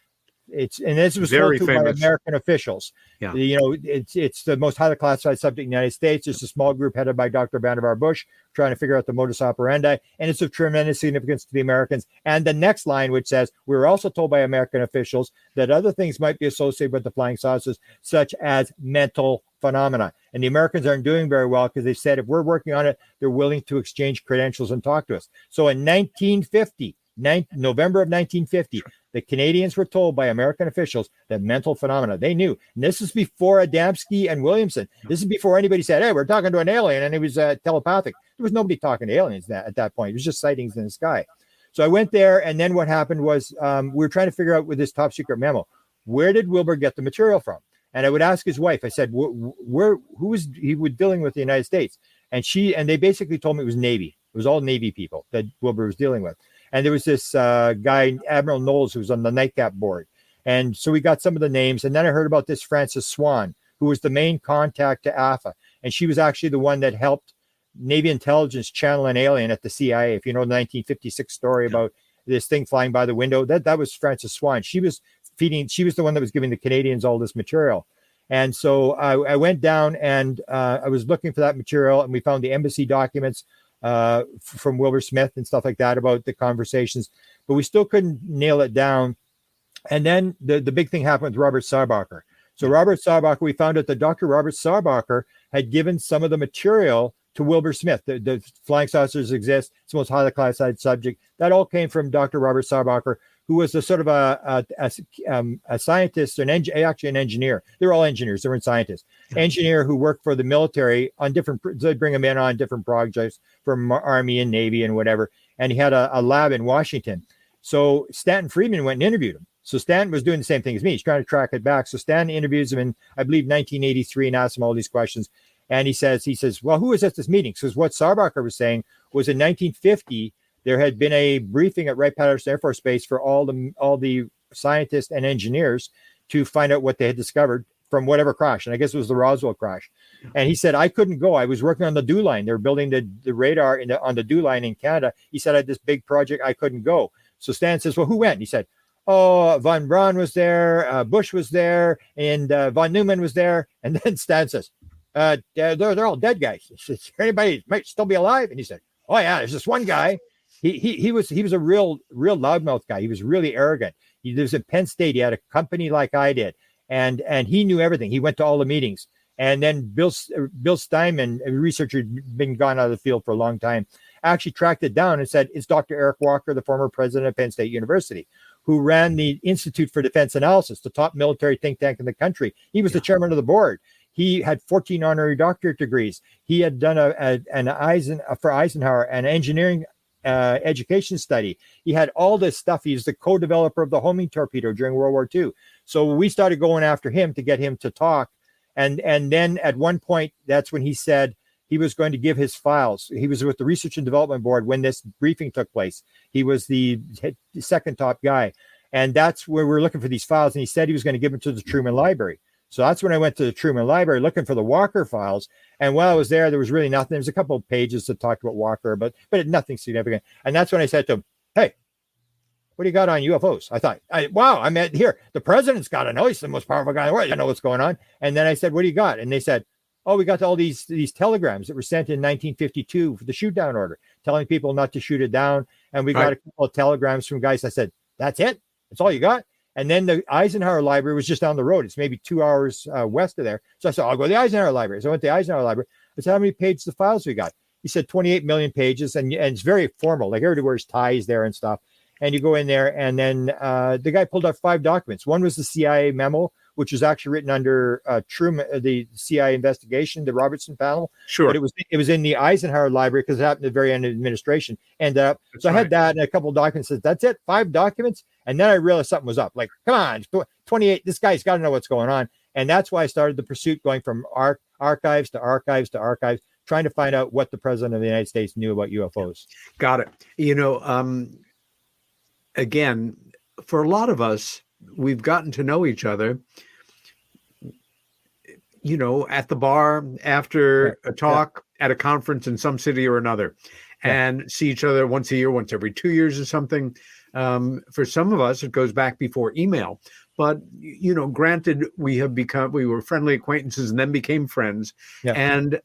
This was very told by American officials. Yeah. It's the most highly classified subject in the United States. It's a small group headed by Dr. Vannevar Bush trying to figure out the modus operandi, and it's of tremendous significance to the Americans. And the next line, which says, we were also told by American officials that other things might be associated with the flying saucers, such as mental phenomena. And the Americans aren't doing very well because they said, if we're working on it, they're willing to exchange credentials and talk to us. So in November of 1950, the Canadians were told by American officials that mental phenomena, they knew. And this is before Adamski and Williamson. This is before anybody said, hey, we're talking to an alien, and it was telepathic. There was nobody talking to aliens at that point. It was just sightings in the sky. So I went there, and then what happened was we were trying to figure out with this top secret memo, where did Wilbur get the material from? And I would ask his wife, I said, who was he dealing with the United States? And they basically told me it was Navy. It was all Navy people that Wilbur was dealing with. And there was this guy, Admiral Knowles, who was on the Nightcap board. And so we got some of the names. And then I heard about this Frances Swan, who was the main contact to AFA. And she was actually the one that helped Navy intelligence channel an alien at the CIA. If you know the 1956 story about this thing flying by the window, that was Frances Swan. She was the one that was giving the Canadians all this material. And so I went down and I was looking for that material, and we found the embassy documents from Wilbur Smith and stuff like that about the conversations, but we still couldn't nail it down. And then the big thing happened with Robert Sarbacher. So Robert Sarbacher, we found out that Dr. Robert Sarbacher had given some of the material to Wilbur Smith. The flying saucers exist. It's the most highly classified subject. That all came from Dr. Robert Sarbacher, who was a sort of a scientist, actually an engineer. They're all engineers. They weren't scientists. Engineer who worked for the military on they bring him in on different projects from Army and Navy and whatever. And he had a lab in Washington. So Stanton Friedman went and interviewed him. So Stanton was doing the same thing as me. He's trying to track it back. So Stanton interviews him in, I believe, 1983 and asks him all these questions. And he says, well, who was at this meeting? Because what Sarbacher was saying was in 1950, there had been a briefing at Wright-Patterson Air Force Base for all the scientists and engineers to find out what they had discovered from whatever crash. And I guess it was the Roswell crash. And he said, I couldn't go. I was working on the dew line. They're building the radar on the dew line in Canada. He said, I had this big project. I couldn't go. So Stan says, well, who went? And he said, oh, Von Braun was there. Bush was there. And von Neumann was there. And then Stan says, they're all dead guys. Is there anybody might still be alive? And he said, oh yeah, there's this one guy. He was a real loudmouth guy. He was really arrogant. He lives in Penn State. He had a company like I did, and he knew everything. He went to all the meetings. And then Bill Steinman, a researcher who'd been gone out of the field for a long time, actually tracked it down and said, it's Dr. Eric Walker, the former president of Penn State University, who ran the Institute for Defense Analysis, the top military think tank in the country. He was the chairman of the board. He had 14 honorary doctorate degrees. He had done for Eisenhower an engineering education study. He had all this stuff. He's the co-developer of the homing torpedo during World War II. So we started going after him to get him to talk. And then at one point, that's when he said he was going to give his files. He was with the Research and Development Board when this briefing took place. He was the second top guy. And that's where we're looking for these files. And he said he was going to give them to the Truman Library. So that's when I went to the Truman Library looking for the Walker files. And while I was there was really nothing. There was a couple of pages that talked about Walker, but nothing significant. And that's when I said to him, hey, what do you got on UFOs? I thought, I meant here, the president's got to know. He's the most powerful guy in the world. I know what's going on. And then I said, what do you got? And they said, oh, we got all these telegrams that were sent in 1952 for the shoot down order, telling people not to shoot it down. And we got a couple of telegrams from guys. I said, that's it? That's all you got? And then the Eisenhower Library was just down the road. It's maybe 2 hours west of there. So I said, I'll go to the Eisenhower Library. So I went to the Eisenhower Library. I said, how many pages of files we got? He said 28 million pages. And it's very formal. Like everybody wears ties there and stuff. And you go in there, and then the guy pulled out 5 documents. One was the CIA memo, which was actually written under Truman, the CIA investigation, the Robertson panel. Sure. But it was in the Eisenhower Library because it happened at the very end of the administration. And so I had that and a couple of documents. Said, that's it, 5 documents. And then I realized something was up. Like, come on, 28. This guy's got to know what's going on. And that's why I started the pursuit, going from archives to archives to archives, trying to find out what the president of the United States knew about UFOs. Got it. Again, for a lot of us, we've gotten to know each other, at the bar, after a talk, at a conference in some city or another, and see each other once a year, once every 2 years or something. For some of us, it goes back before email. But, granted, we were friendly acquaintances and then became friends. Yeah. And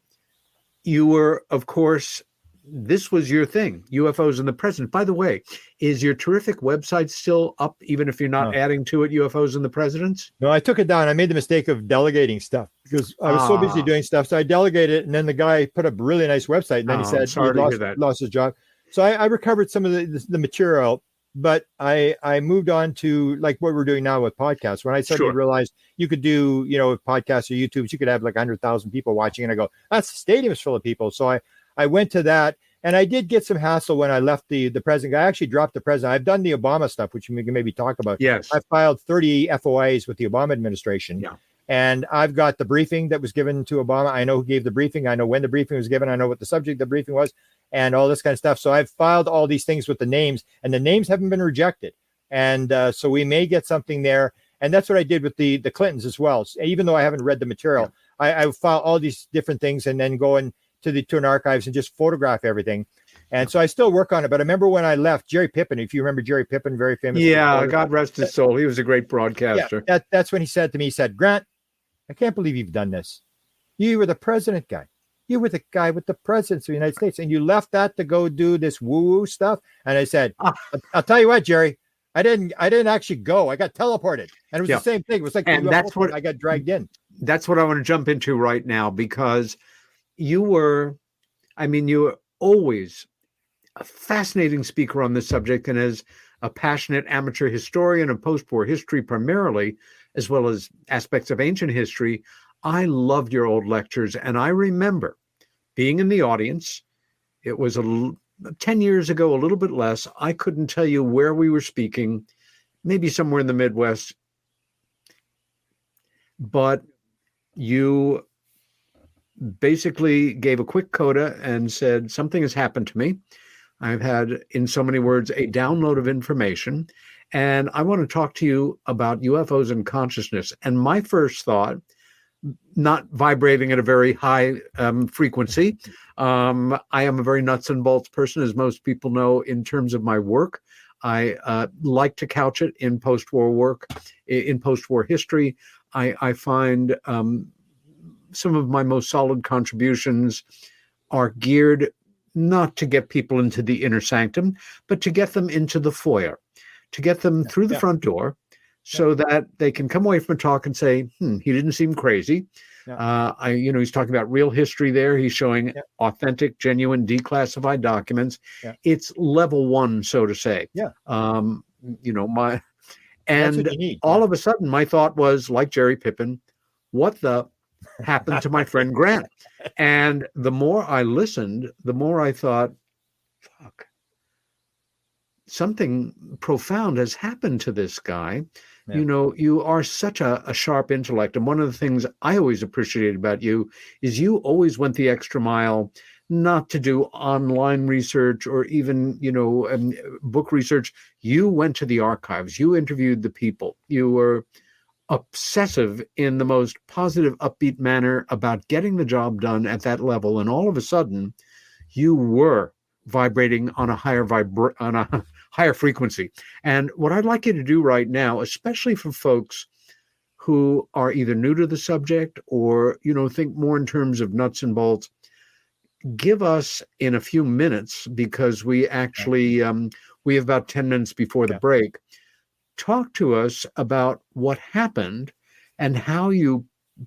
you were, of course, this was your thing, UFOs in the President. By the way, is your terrific website still up, even if you're not adding to it, UFOs in the Presidents? No, I took it down. I made the mistake of delegating stuff because I was so busy doing stuff. So I delegated it, and then the guy put up a really nice website. And then he said he lost his job. So I recovered some of the material, but I moved on to like what we're doing now with podcasts. When I suddenly realized you could do, with podcasts or YouTubes, you could have like 100,000 people watching, and I go, that's stadiums full of people. So I went to that, and I did get some hassle when I left the president. I actually dropped the president. I've done the Obama stuff, which we can maybe talk about. Yes. I filed 30 FOIs with the Obama administration. Yeah. And I've got the briefing that was given to Obama. I know who gave the briefing. I know when the briefing was given. I know what the subject of the briefing was and all this kind of stuff. So I've filed all these things with the names, and the names haven't been rejected. And so we may get something there. And that's what I did with the Clintons as well. So even though I haven't read the material, I filed all these different things and then go in to an archives and just photograph everything. And so I still work on it. But I remember when I left, Jerry Pippin, if you remember Jerry Pippin, very famous. Yeah, God rest his soul. He was a great broadcaster. Yeah, that's when he said to me, he said, Grant, I can't believe you've done this. You were the president guy. You were the guy with the presidency of the United States. And you left that to go do this woo-woo stuff. And I said, I'll tell you what, Jerry, I didn't actually go. I got teleported. And it was the same thing. It was like, and that's what I got dragged in. That's what I want to jump into right now, because you were always a fascinating speaker on this subject, and as a passionate amateur historian of post-war history primarily, as well as aspects of ancient history, I loved your old lectures. And I remember being in the audience. It was 10 years ago, a little bit less. I couldn't tell you where we were speaking, maybe somewhere in the Midwest. But you basically gave a quick coda and said, something has happened to me. I've had, in so many words, a download of information. And I want to talk to you about UFOs and consciousness. And my first thought, not vibrating at a very high frequency. I am a very nuts and bolts person, as most people know, in terms of my work. I like to couch it in post-war work, in post-war history. I find some of my most solid contributions are geared not to get people into the inner sanctum, but to get them into the foyer, to get them through the front door, so that they can come away from a talk and say, he didn't seem crazy. He's talking about real history there. He's showing authentic, genuine, declassified documents. It's level one, so to say. All of a sudden, my thought was, like Jerry Pippin, what the happened to my friend Grant? And the more I listened, the more I thought, fuck, something profound has happened to this guy. You are such a sharp intellect. And one of the things I always appreciated about you is you always went the extra mile, not to do online research or even, book research. You went to the archives. You interviewed the people. You were obsessive in the most positive, upbeat manner about getting the job done at that level. And all of a sudden, you were vibrating on a higher frequency. And what I'd like you to do right now, especially for folks who are either new to the subject or, think more in terms of nuts and bolts, give us in a few minutes, because we actually, we have about 10 minutes before the break, talk to us about what happened and how you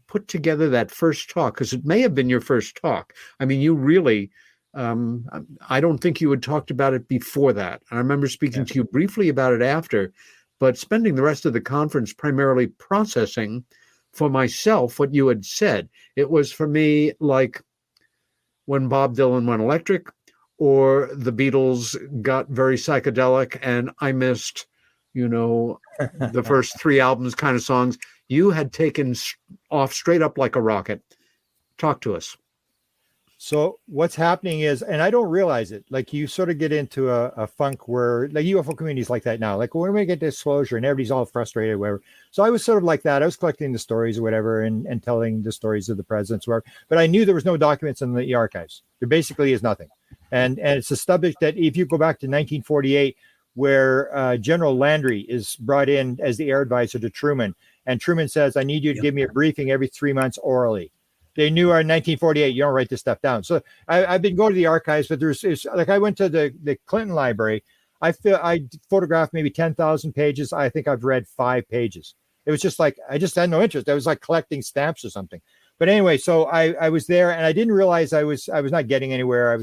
put together that first talk, because it may have been your first talk. I mean, you really... I don't think you had talked about it before that. I remember speaking to you briefly about it after, but spending the rest of the conference primarily processing for myself what you had said. It was for me like when Bob Dylan went electric, or the Beatles got very psychedelic and I missed, the first 3 albums kind of songs. You had taken off straight up like a rocket. Talk to us. So what's happening is, and I don't realize it, like you sort of get into a funk where, like, UFO communities like that now, like when we get disclosure and everybody's all frustrated or whatever. So I was sort of like that. I was collecting the stories or whatever and telling the stories of the presidents, whatever. But I knew there was no documents in the archives. There basically is nothing. And it's a subject that if you go back to 1948, where General Landry is brought in as the air advisor to Truman, and Truman says, I need you to give me a briefing every 3 months orally. They knew in 1948, you don't write this stuff down. So I've been going to the archives, but like I went to the Clinton Library. I photographed maybe 10,000 pages. I think I've read 5 pages. It was just like, I just had no interest. I was like collecting stamps or something. But anyway, so I was there and I didn't realize I was not getting anywhere. I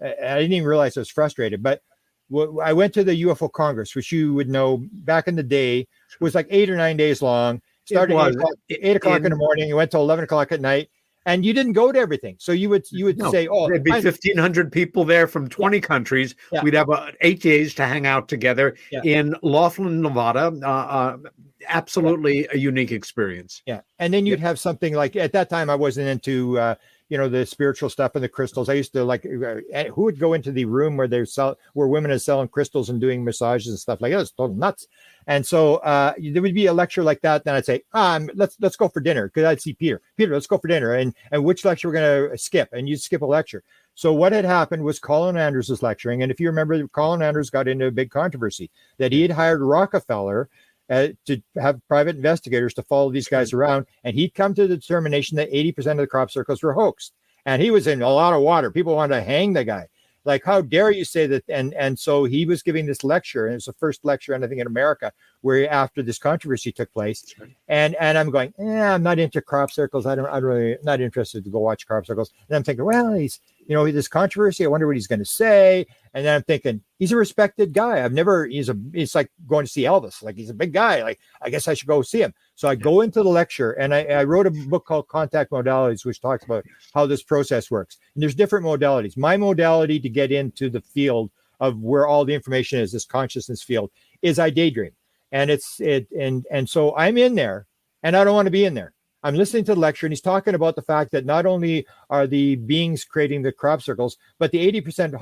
didn't even realize I was frustrated. But I went to the UFO Congress, which you would know back in the day was like 8 or 9 days long. Started at 8 o'clock in the morning. You went till 11 o'clock at night. And you didn't go to everything. So you would say, there'd be 1,500 people there from 20 countries. We'd have 8 days to hang out together in Laughlin, Nevada. Absolutely a unique experience. Yeah. And then you'd have something like, at that time, I wasn't into, the spiritual stuff and the crystals. I used to like, who would go into the room where where women are selling crystals and doing massages and stuff like that? It's total nuts. And so there would be a lecture like that. Then I'd say, let's go for dinner, because I'd see Peter, let's go for dinner. And which lecture we're going to skip? And you'd skip a lecture. So what had happened was Colin Andrews was lecturing. And if you remember, Colin Andrews got into a big controversy that he had hired Rockefeller to have private investigators to follow these guys around. And he'd come to the determination that 80% of the crop circles were hoaxed. And he was in a lot of water. People wanted to hang the guy. Like, how dare you say that? And so he was giving this lecture, and it was the first lecture, I think, in America, where after this controversy took place. And I'm going, I'm not into crop circles. I'm really not interested to go watch crop circles. And I'm thinking, well, he's, this controversy. I wonder what he's going to say. And then I'm thinking, he's a respected guy. It's like going to see Elvis. Like, he's a big guy. Like, I guess I should go see him. So I go into the lecture, and I wrote a book called Contact Modalities, which talks about how this process works. And there's different modalities. My modality to get into the field of where all the information is, this consciousness field, is I daydream. And so I'm in there, and I don't want to be in there. I'm listening to the lecture, and he's talking about the fact that not only are the beings creating the crop circles, but the 80%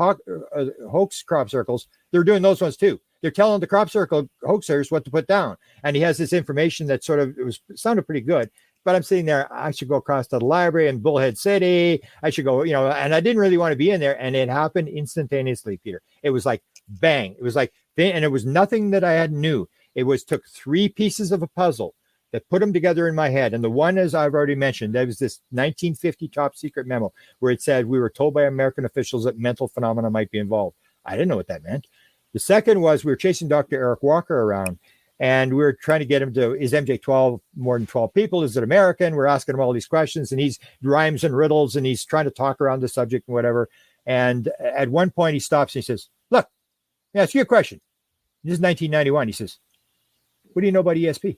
hoax crop circles, they're doing those ones too. they're telling the crop circle hoaxers what to put down. And he has this information that sounded pretty good. But I'm sitting there, I should go across to the library in Bullhead City. I should go, and I didn't really want to be in there. And it happened instantaneously, Peter. It was like bang. It was like, and it was nothing that I had knew. It took 3 pieces of a puzzle that put them together in my head. And the one, as I've already mentioned, there was this 1950 top secret memo where it said we were told by American officials that mental phenomena might be involved. I didn't know what that meant. The second was we were chasing Dr. Eric Walker around, and we were trying to get him to, is MJ12 more than 12 people? Is it American? We're asking him all these questions, and he's rhymes and riddles, and he's trying to talk around the subject and whatever. And at one point he stops and he says, look, let me ask you a question. This is 1991. He says, what do you know about ESP?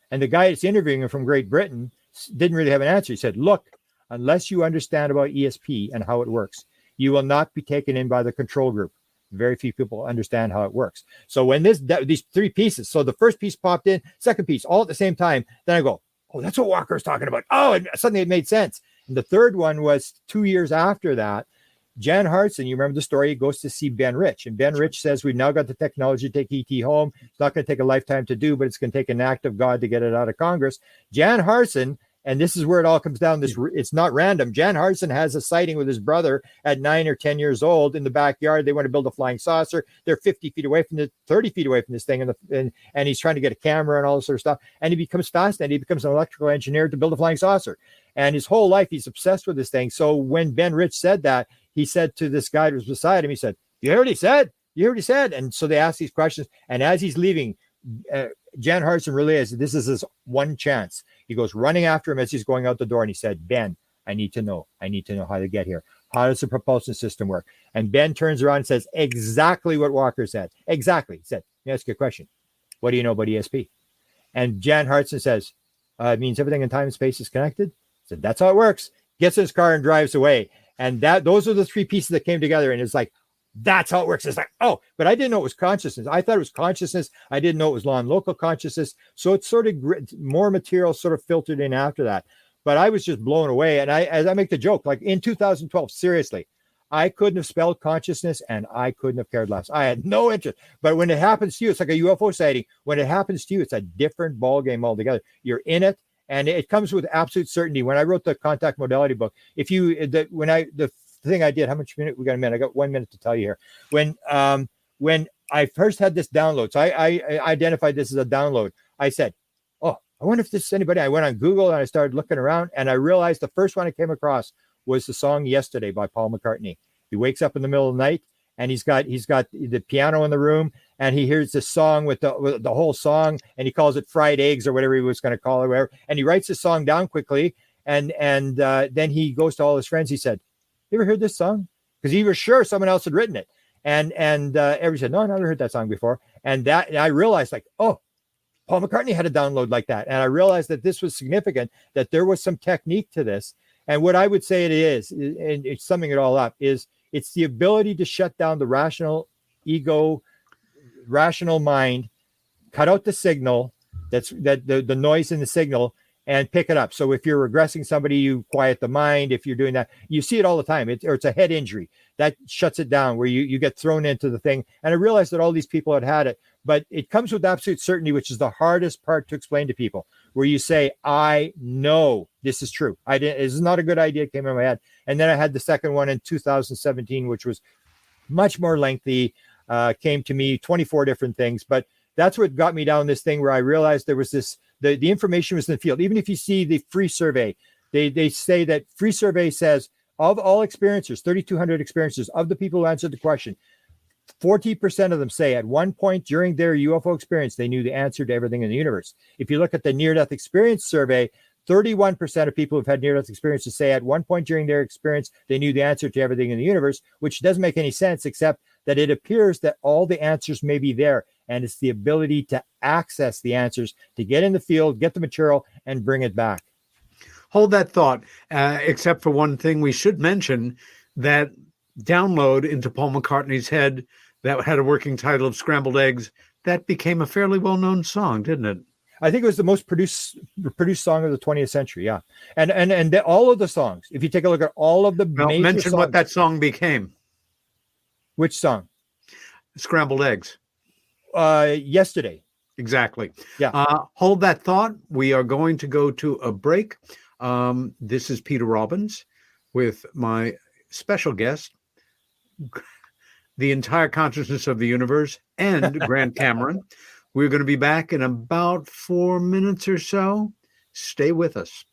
And the guy that's interviewing him from Great Britain didn't really have an answer. He said, look, unless you understand about ESP and how it works, you will not be taken in by the control group. Very few people understand how it works. So when these 3 pieces, so the first piece popped in, second piece, all at the same time, then I go, oh, that's what Walker's talking about. Oh, and suddenly it made sense. And the third one was 2 years after that. Jan Hartson, you remember the story, he goes to see Ben Rich. And Ben Rich says, we've now got the technology to take ET home. It's not going to take a lifetime to do, but it's going to take an act of God to get it out of Congress. Jan Hartson, and this is where it all comes down. It's not random. Jan Hartson has a sighting with his brother at 9 or 10 years old in the backyard. They want to build a flying saucer. They're 50 feet away from 30 feet away from this thing. And he's trying to get a camera and all this sort of stuff. And he becomes fascinated. He becomes an electrical engineer to build a flying saucer. And his whole life, he's obsessed with this thing. So when Ben Rich said that, he said to this guy who was beside him, he said, you heard what he said? You heard what he said? And so they asked these questions. And as he's leaving, Jan Hartson realized this is his one chance. He goes running after him as he's going out the door. And he said, Ben, I need to know how to get here. How does the propulsion system work? And Ben turns around and says exactly what Walker said. Exactly. He said, let me ask you a question. What do you know about ESP? And Jan Hartson says, it means everything in time and space is connected. He said, that's how it works. Gets in his car and drives away. And those are the 3 pieces that came together. And it's like, that's how it works. It's like, oh, but I didn't know it was consciousness. I thought it was consciousness. I didn't know it was law and local consciousness. So it's sort of more material sort of filtered in after that. But I was just blown away. And as I make the joke, like in 2012, seriously, I couldn't have spelled consciousness and I couldn't have cared less. I had no interest. But when it happens to you, it's like a UFO sighting. When it happens to you, it's a different ballgame altogether. You're in it. And it comes with absolute certainty. When I wrote the contact modality book, the thing I did, how much minute we got a minute? I got 1 minute to tell you here. When I first had this download, so I identified this as a download. I said, oh, I wonder if this is anybody. I went on Google and I started looking around and I realized the first one I came across was the song Yesterday by Paul McCartney. He wakes up in the middle of the night and he's got the piano in the room and he hears this song with the whole song and he calls it fried eggs or whatever he was going to call it, whatever. And he writes the song down quickly. And then he goes to all his friends. He said, you ever heard this song? Because he was sure someone else had written it. And everybody said, no, I never heard that song before. And I realized like, oh, Paul McCartney had a download like that. And I realized that this was significant, that there was some technique to this. And what I would say it is, and it's summing it all up, is it's the ability to shut down the rational ego, rational mind, cut out the signal, the noise in the signal, and pick it up. So if you're regressing somebody, you quiet the mind. If you're doing that, you see it all the time. It's a head injury that shuts it down where you get thrown into the thing. And I realized that all these people had it, but it comes with absolute certainty, which is the hardest part to explain to people, where you say, I know this is true. This is not a good idea. It came in my head. And then I had the second one in 2017, which was much more lengthy, came to me 24 different things, but that's what got me down this thing where I realized there was this, the information was in the field. Even if you see the free survey, they say that free survey says of all experiencers, 3,200 experiencers, of the people who answered the question, 40% of them say at one point during their UFO experience, they knew the answer to everything in the universe. If you look at the near-death experience survey, 31% of people who've had near-death experiences say at one point during their experience, they knew the answer to everything in the universe, which doesn't make any sense, except that it appears that all the answers may be there. And it's the ability to access the answers, to get in the field, get the material, and bring it back. Hold that thought, except for one thing we should mention, that download into Paul McCartney's head that had a working title of Scrambled Eggs, that became a fairly well-known song, didn't it? I think it was the most produced song of the 20th century, yeah. And all of the songs, if you take a look at all of the major mention songs, what that song became. Which song? Scrambled Eggs. Yesterday. Exactly. Yeah. Hold that thought. We are going to go to a break. This is Peter Robbins with my special guest, the entire consciousness of the universe, and Grant Cameron. We're going to be back in about 4 minutes or so. Stay with us.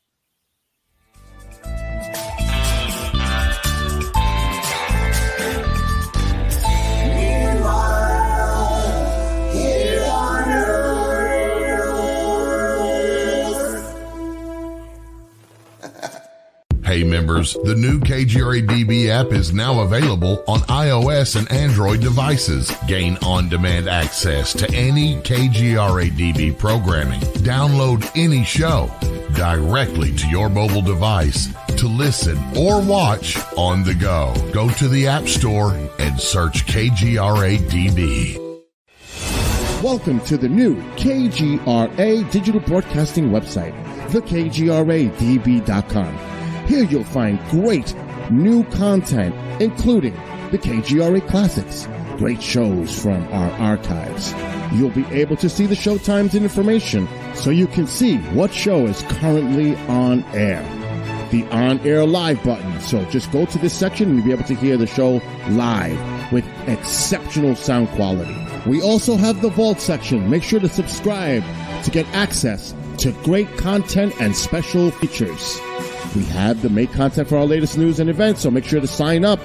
Hey members, the new KGRA-DB app is now available on iOS and Android devices. Gain on-demand access to any KGRA-DB programming. Download any show directly to your mobile device to listen or watch on the go. Go to the App Store and search KGRA-DB. Welcome to the new KGRA digital broadcasting website, thekgradb.com. Here you'll find great new content, including the KGRA Classics, great shows from our archives. You'll be able to see the show times and information so you can see what show is currently on air. The on-air live button, so just go to this section and you'll be able to hear the show live with exceptional sound quality. We also have the Vault section. Make sure to subscribe to get access to great content and special features. We have the make content for our latest news and events, so make sure to sign up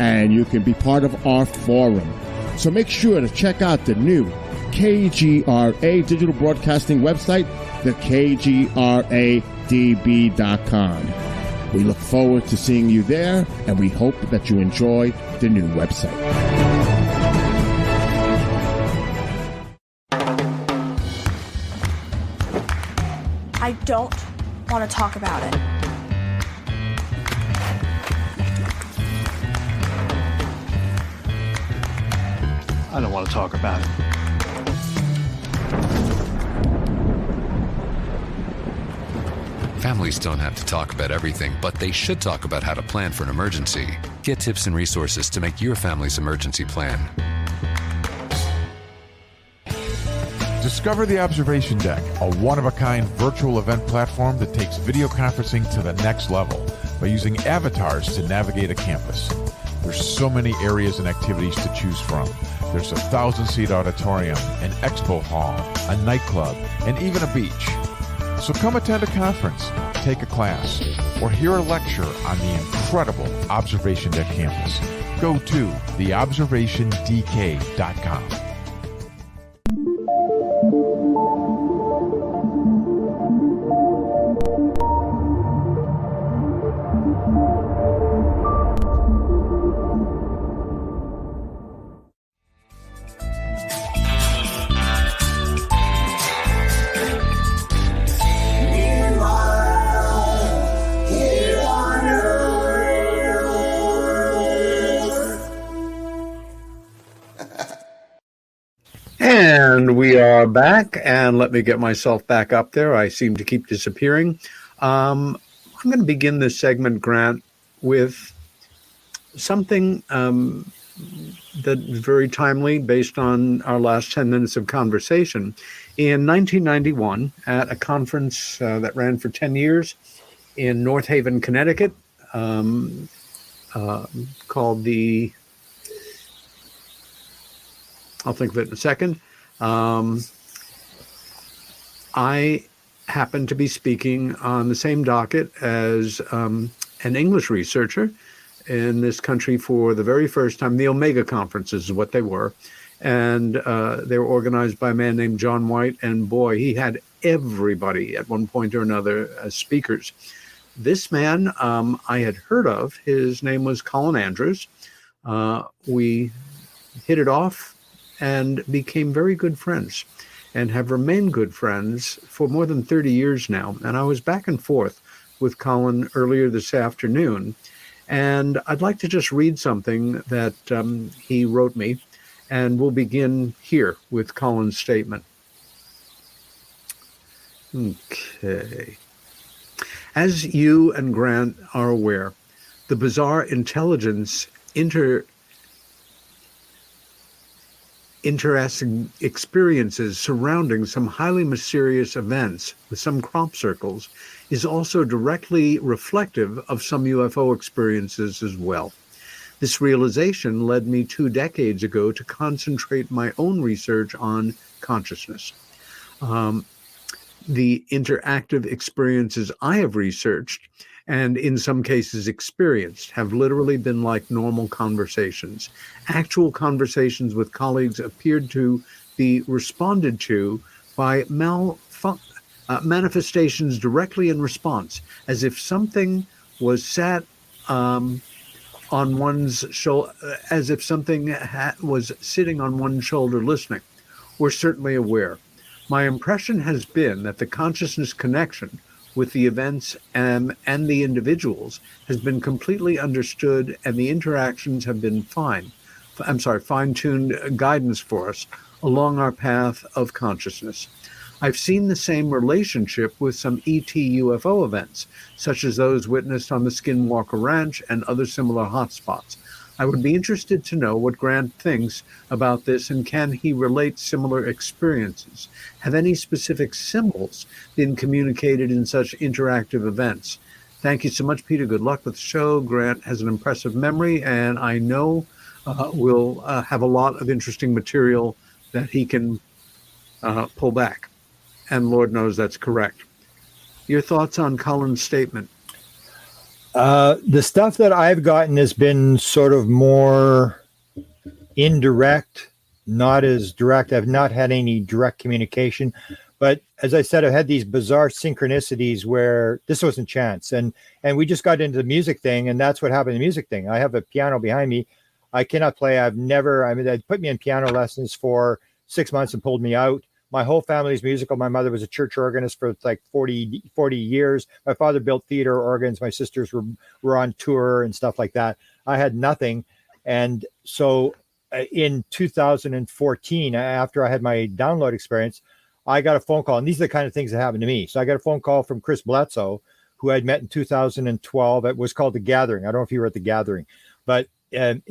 and you can be part of our forum. So make sure to check out the new KGRA digital broadcasting website, thekgradb.com. We look forward to seeing you there, and we hope that you enjoy the new website. I don't want to talk about it. I don't want to talk about it. Families don't have to talk about everything, but they should talk about how to plan for an emergency. Get tips and resources to make your family's emergency plan. Discover the Observation Deck, a one-of-a-kind virtual event platform that takes video conferencing to the next level by using avatars to navigate a campus. There's so many areas and activities to choose from. There's a 1,000-seat auditorium, an expo hall, a nightclub, and even a beach. So come attend a conference, take a class, or hear a lecture on the incredible Observation Deck campus. Go to theobservationdk.com. And we are back, and let me get myself back up there. I seem to keep disappearing. I'm going to begin this segment, Grant, with something that is very timely based on our last 10 minutes of conversation. In 1991, at a conference that ran for 10 years in North Haven, Connecticut, called the... I'll think of it in a second. I happened to be speaking on the same docket as an English researcher in this country for the very first time. The Omega conferences is what they were. And they were organized by a man named John White. And boy, he had everybody at one point or another as speakers. This man I had heard of. His name was Colin Andrews. We hit it off and became very good friends and have remained good friends for more than 30 years now. And I was back and forth with Colin earlier this afternoon. And I'd like to just read something that he wrote me. And we'll begin here with Colin's statement. Okay. As you and Grant are aware, the bizarre intelligence interesting experiences surrounding some highly mysterious events with some crop circles is also directly reflective of some UFO experiences as well. This realization led me 2 decades ago to concentrate my own research on consciousness. The interactive experiences I have researched, and in some cases experienced, have literally been like normal conversations. Actual conversations with colleagues appeared to be responded to by manifestations directly in response, as if something was sat on one's shoulder, as if something was sitting on one's shoulder listening. We're certainly aware. My impression has been that the consciousness connection with the events and the individuals has been completely understood, and the interactions have been fine-tuned guidance for us along our path of consciousness. I've seen the same relationship with some ET UFO events, such as those witnessed on the Skinwalker Ranch and other similar hotspots. I would be interested to know what Grant thinks about this, and can he relate similar experiences? Have any specific symbols been communicated in such interactive events? Thank you so much, Peter. Good luck with the show. Grant has an impressive memory, and I know will have a lot of interesting material that he can pull back. And Lord knows that's correct. Your thoughts on Colin's statement? The stuff that I've gotten has been sort of more indirect, not as direct. I've not had any direct communication, but as I said, I've had these bizarre synchronicities where this wasn't chance. And we just got into the music thing, and that's what happened in the music thing. I have a piano behind me. I cannot play. They put me in piano lessons for 6 months and pulled me out. My whole family's musical. My mother was a church organist for like 40 years. My father built theater organs. My sisters were on tour and stuff like that. I had nothing. And so in 2014, after I had my download experience, I got a phone call. And these are the kind of things that happened to me. So I got a phone call from Chris Bledsoe, who I'd met in 2012. It was called The Gathering. I don't know if you were at The Gathering, but I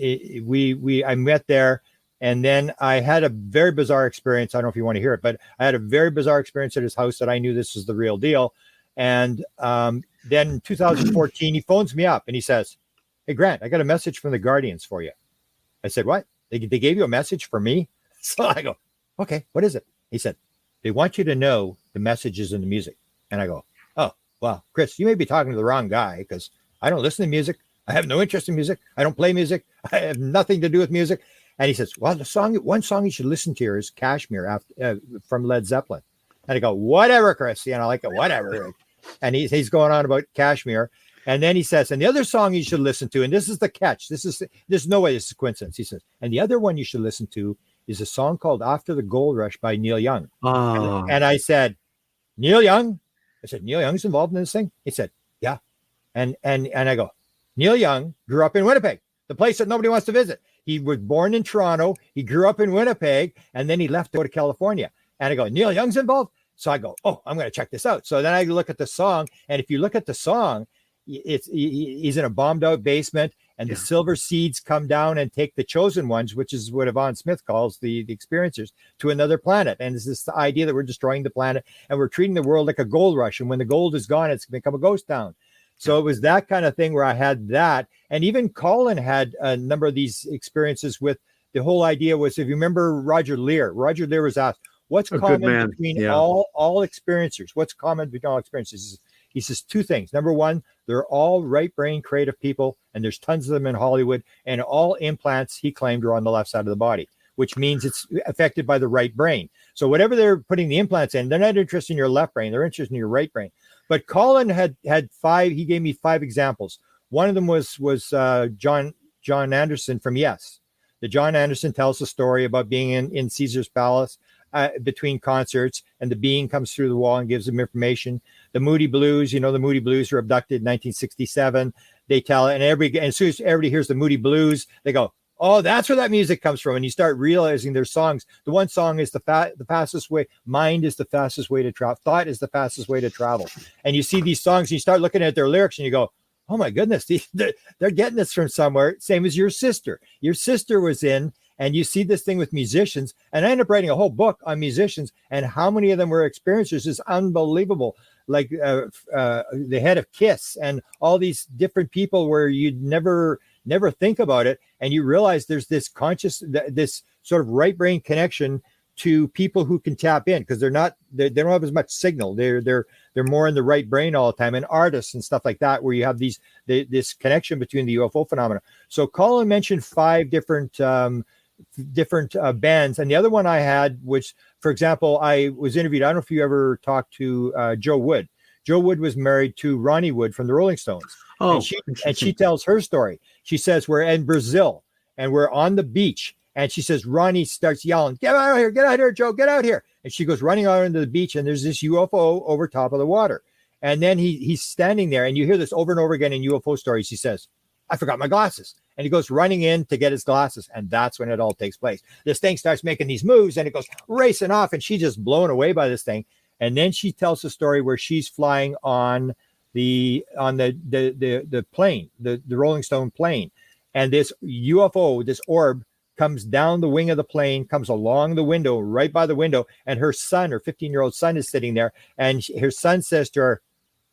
met there. And then I had a very bizarre experience. I don't know if you want to hear it, but I had a very bizarre experience at his house that I knew this was the real deal. And then in 2014, he phones me up and he says, "Hey, Grant, I got a message from the Guardians for you." I said, "What? They gave you a message for me?" So I go, "Okay, what is it?" He said, "They want you to know the messages in the music." And I go, "Oh, well, Chris, you may be talking to the wrong guy, because I don't listen to music. I have no interest in music. I don't play music. I have nothing to do with music." And he says, "Well, one song you should listen to here is Kashmir from Led Zeppelin." And I go, "Whatever, Chris, like it, whatever." And he's going on about Kashmir. And then he says, "And the other song you should listen to," and this is the catch. There's no way this is a coincidence. He says, "And the other one you should listen to is a song called After the Gold Rush by Neil Young." Oh. And I said, "Neil Young?" I said, "Neil Young's involved in this thing?" He said, "Yeah." And I go, "Neil Young grew up in Winnipeg, the place that nobody wants to visit. He was born in Toronto. He grew up in Winnipeg, and then he left to go to California." And I go, "Neil Young's involved?" So I go, "Oh, I'm going to check this out." So then I look at the song, and if you look at the song, he's in a bombed out basement, and the Silver Seeds come down and take the chosen ones, which is what Yvonne Smith calls the experiencers, to another planet. And it's this idea that we're destroying the planet and we're treating the world like a gold rush. And when the gold is gone, it's become a ghost town. So it was that kind of thing where I had that. And even Colin had a number of these experiences with the whole idea was, if you remember Roger Lear was asked, what's common between all experiencers? What's common between all experiences? He says 2 things. Number one, they're all right brain creative people, and there's tons of them in Hollywood, and all implants, he claimed, are on the left side of the body, which means it's affected by the right brain. So whatever they're putting the implants in, they're not interested in your left brain, they're interested in your right brain. But Colin had 5, he gave me 5 examples. One of them was John Anderson from Yes. The John Anderson tells the story about being in Caesar's Palace between concerts, and the being comes through the wall and gives him information. The Moody Blues, the Moody Blues were abducted in 1967. They tell it, and as soon as everybody hears the Moody Blues, they go, "Oh, that's where that music comes from." And you start realizing their songs. The one song is the fastest way. Mind is the fastest way to travel. Thought is the fastest way to travel. And you see these songs, and you start looking at their lyrics, and you go, "Oh my goodness, they're getting this from somewhere." Same as your sister. Your sister was in, And you see this thing with musicians, and I ended up writing a whole book on musicians and how many of them were experiencers is unbelievable. Like the head of Kiss and all these different people where you'd never think about it, and you realize there's this this sort of right brain connection to people who can tap in because they don't have as much signal. They're more in the right brain all the time, and artists and stuff like that, where you have this connection between the UFO phenomena. So Colin mentioned 5 different bands, and the other one I had, which, for example, I was interviewed. I don't know if you ever talked to Joe Wood. Joe Wood was married to Ronnie Wood from the Rolling Stones. Oh, and she tells her story. She says we're in Brazil and we're on the beach. And she says, Ronnie starts yelling, get out here, Joe, get out here. And she goes running out into the beach, and there's this UFO over top of the water. And then he's standing there, and you hear this over and over again in UFO stories. He says, I forgot my glasses. And he goes running in to get his glasses. And that's when it all takes place. This thing starts making these moves, and it goes racing off, and she's just blown away by this thing. And then she tells the story where she's flying on the plane, the Rolling Stone plane. And this UFO, this orb, comes down the wing of the plane, comes along the window, right by the window, and her son, her 15-year-old son, is sitting there, and her son says to her,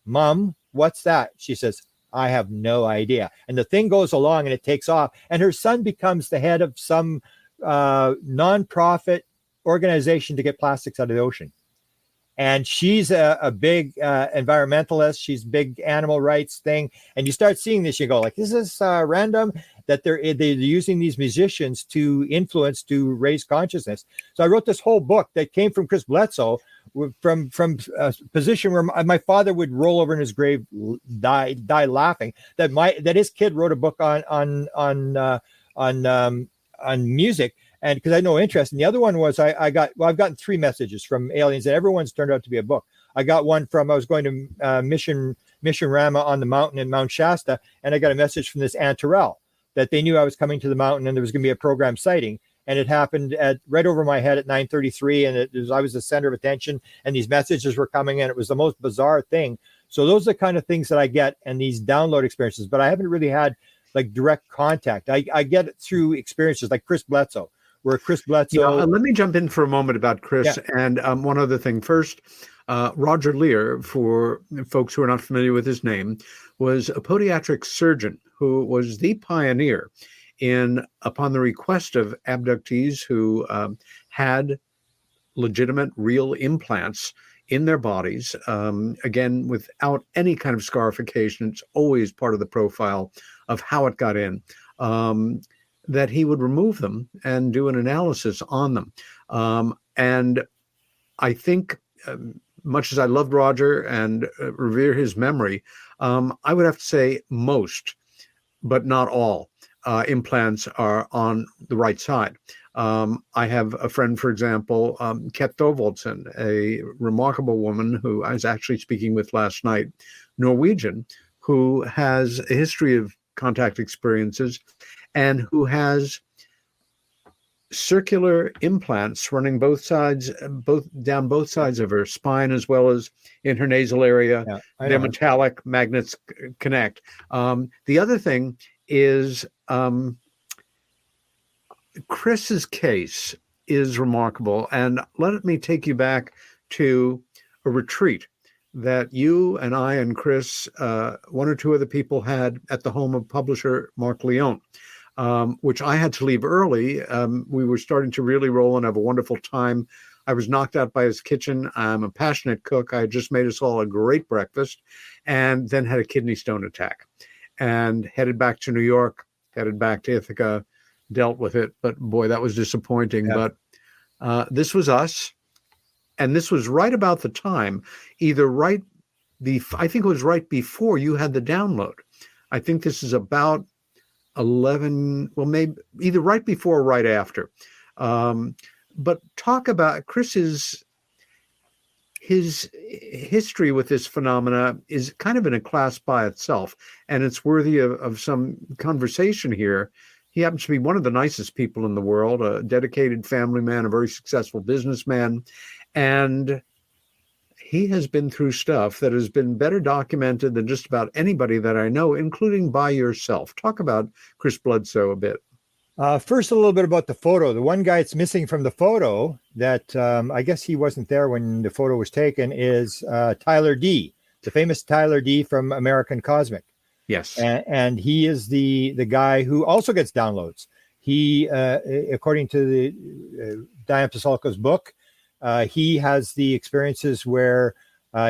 Mom, what's that? She says, I have no idea. And the thing goes along, and it takes off, and her son becomes the head of some non-profit organization to get plastics out of the ocean. And she's a big environmentalist. She's big animal rights thing. And you start seeing this, you go like, this is random that they're using these musicians to influence, to raise consciousness. So I wrote this whole book that came from Chris Bledsoe, from a position where my father would roll over in his grave, die laughing that his kid wrote a book on music. And because I had no interest. And the other one was I've gotten 3 messages from aliens, and everyone's turned out to be a book. I got one from, I was going to Mission Rama on the mountain in Mount Shasta, and I got a message from this Aunt Terrell that they knew I was coming to the mountain and there was going to be a program sighting. And it happened right over my head at 9:33, and I was the center of attention, and these messages were coming, and it was the most bizarre thing. So those are the kind of things that I get, and these download experiences, but I haven't really had like direct contact. I get it through experiences like Chris Bledsoe, where Chris Bledsoe. Let me jump in for a moment about Chris. Yeah. And one other thing first. Roger Lear, for folks who are not familiar with his name, was a podiatric surgeon who was the pioneer in, upon the request of abductees who had legitimate, real implants in their bodies, again, without any kind of scarification. It's always part of the profile of how it got in. That he would remove them and do an analysis on them. And I think, much as I loved Roger and revere his memory, I would have to say most, but not all, implants are on the right side. I have a friend, for example, Ket Thorvaldsen, a remarkable woman who I was actually speaking with last night, Norwegian, who has a history of contact experiences and who has circular implants running down both sides of her spine, as well as in her nasal area. Yeah, they're metallic, magnets connect. The other thing is Chris's case is remarkable. And let me take you back to a retreat that you and I and Chris, 1 or 2 other people had at the home of publisher Mark Leone. Which I had to leave early. We were starting to really roll and have a wonderful time. I was knocked out by his kitchen. I'm a passionate cook. I had just made us all a great breakfast and then had a kidney stone attack and headed back to New York, headed back to Ithaca, dealt with it. But boy, that was disappointing. Yeah. But this was us. And this was right about the time, I think it was right before you had the download. I think this is about 11, well, maybe either right before or right after. But talk about Chris's his history with this phenomena is kind of in a class by itself, and it's worthy of some conversation here. He happens to be one of the nicest people in the world, a dedicated family man, a very successful businessman, and he has been through stuff that has been better documented than just about anybody that I know, including by yourself. Talk about Chris Bledsoe a bit. First, a little bit about the photo. The one guy that's missing from the photo that I guess he wasn't there when the photo was taken is Tyler D, the famous Tyler D from American Cosmic. Yes. And he is the guy who also gets downloads. He, according to the Diane Pasolko's book, he has the experiences where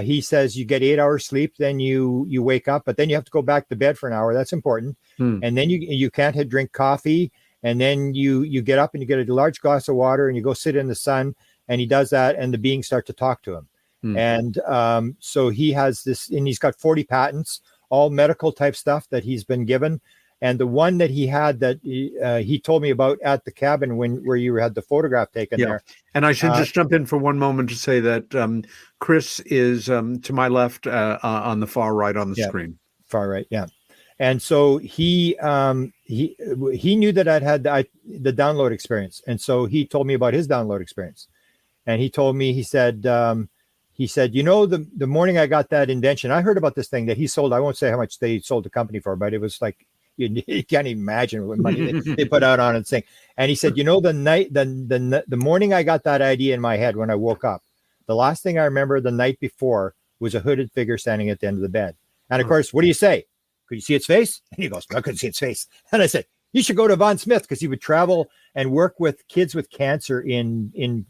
he says you get 8 hours sleep, then you wake up, but then you have to go back to bed for an hour. That's important. And then you can't drink coffee. And then you get up and you get a large glass of water and you go sit in the sun, and he does that, and the beings start to talk to him. And so he has this, and he's got 40 patents, all medical type stuff that he's been given. And the one that he had that he told me about at the cabin where you had the photograph taken there. And I should just jump in for one moment to say that Chris is to my left on the far right on the screen. Far right, yeah. And so he knew that I'd had the download experience, and so he told me about his download experience. And he told me, he said, you know, the morning I got that invention, I heard about this thing that he sold. I won't say how much they sold the company for, but it was like you can't even imagine what money they put out on it. Thing. And he said, you know, the morning I got that idea in my head when I woke up, the last thing I remember the night before was a hooded figure standing at the end of the bed. And of course, what do you say? Could you see its face? And he goes, I couldn't see its face. And I said, you should go to Von Smith, because he would travel and work with kids with cancer in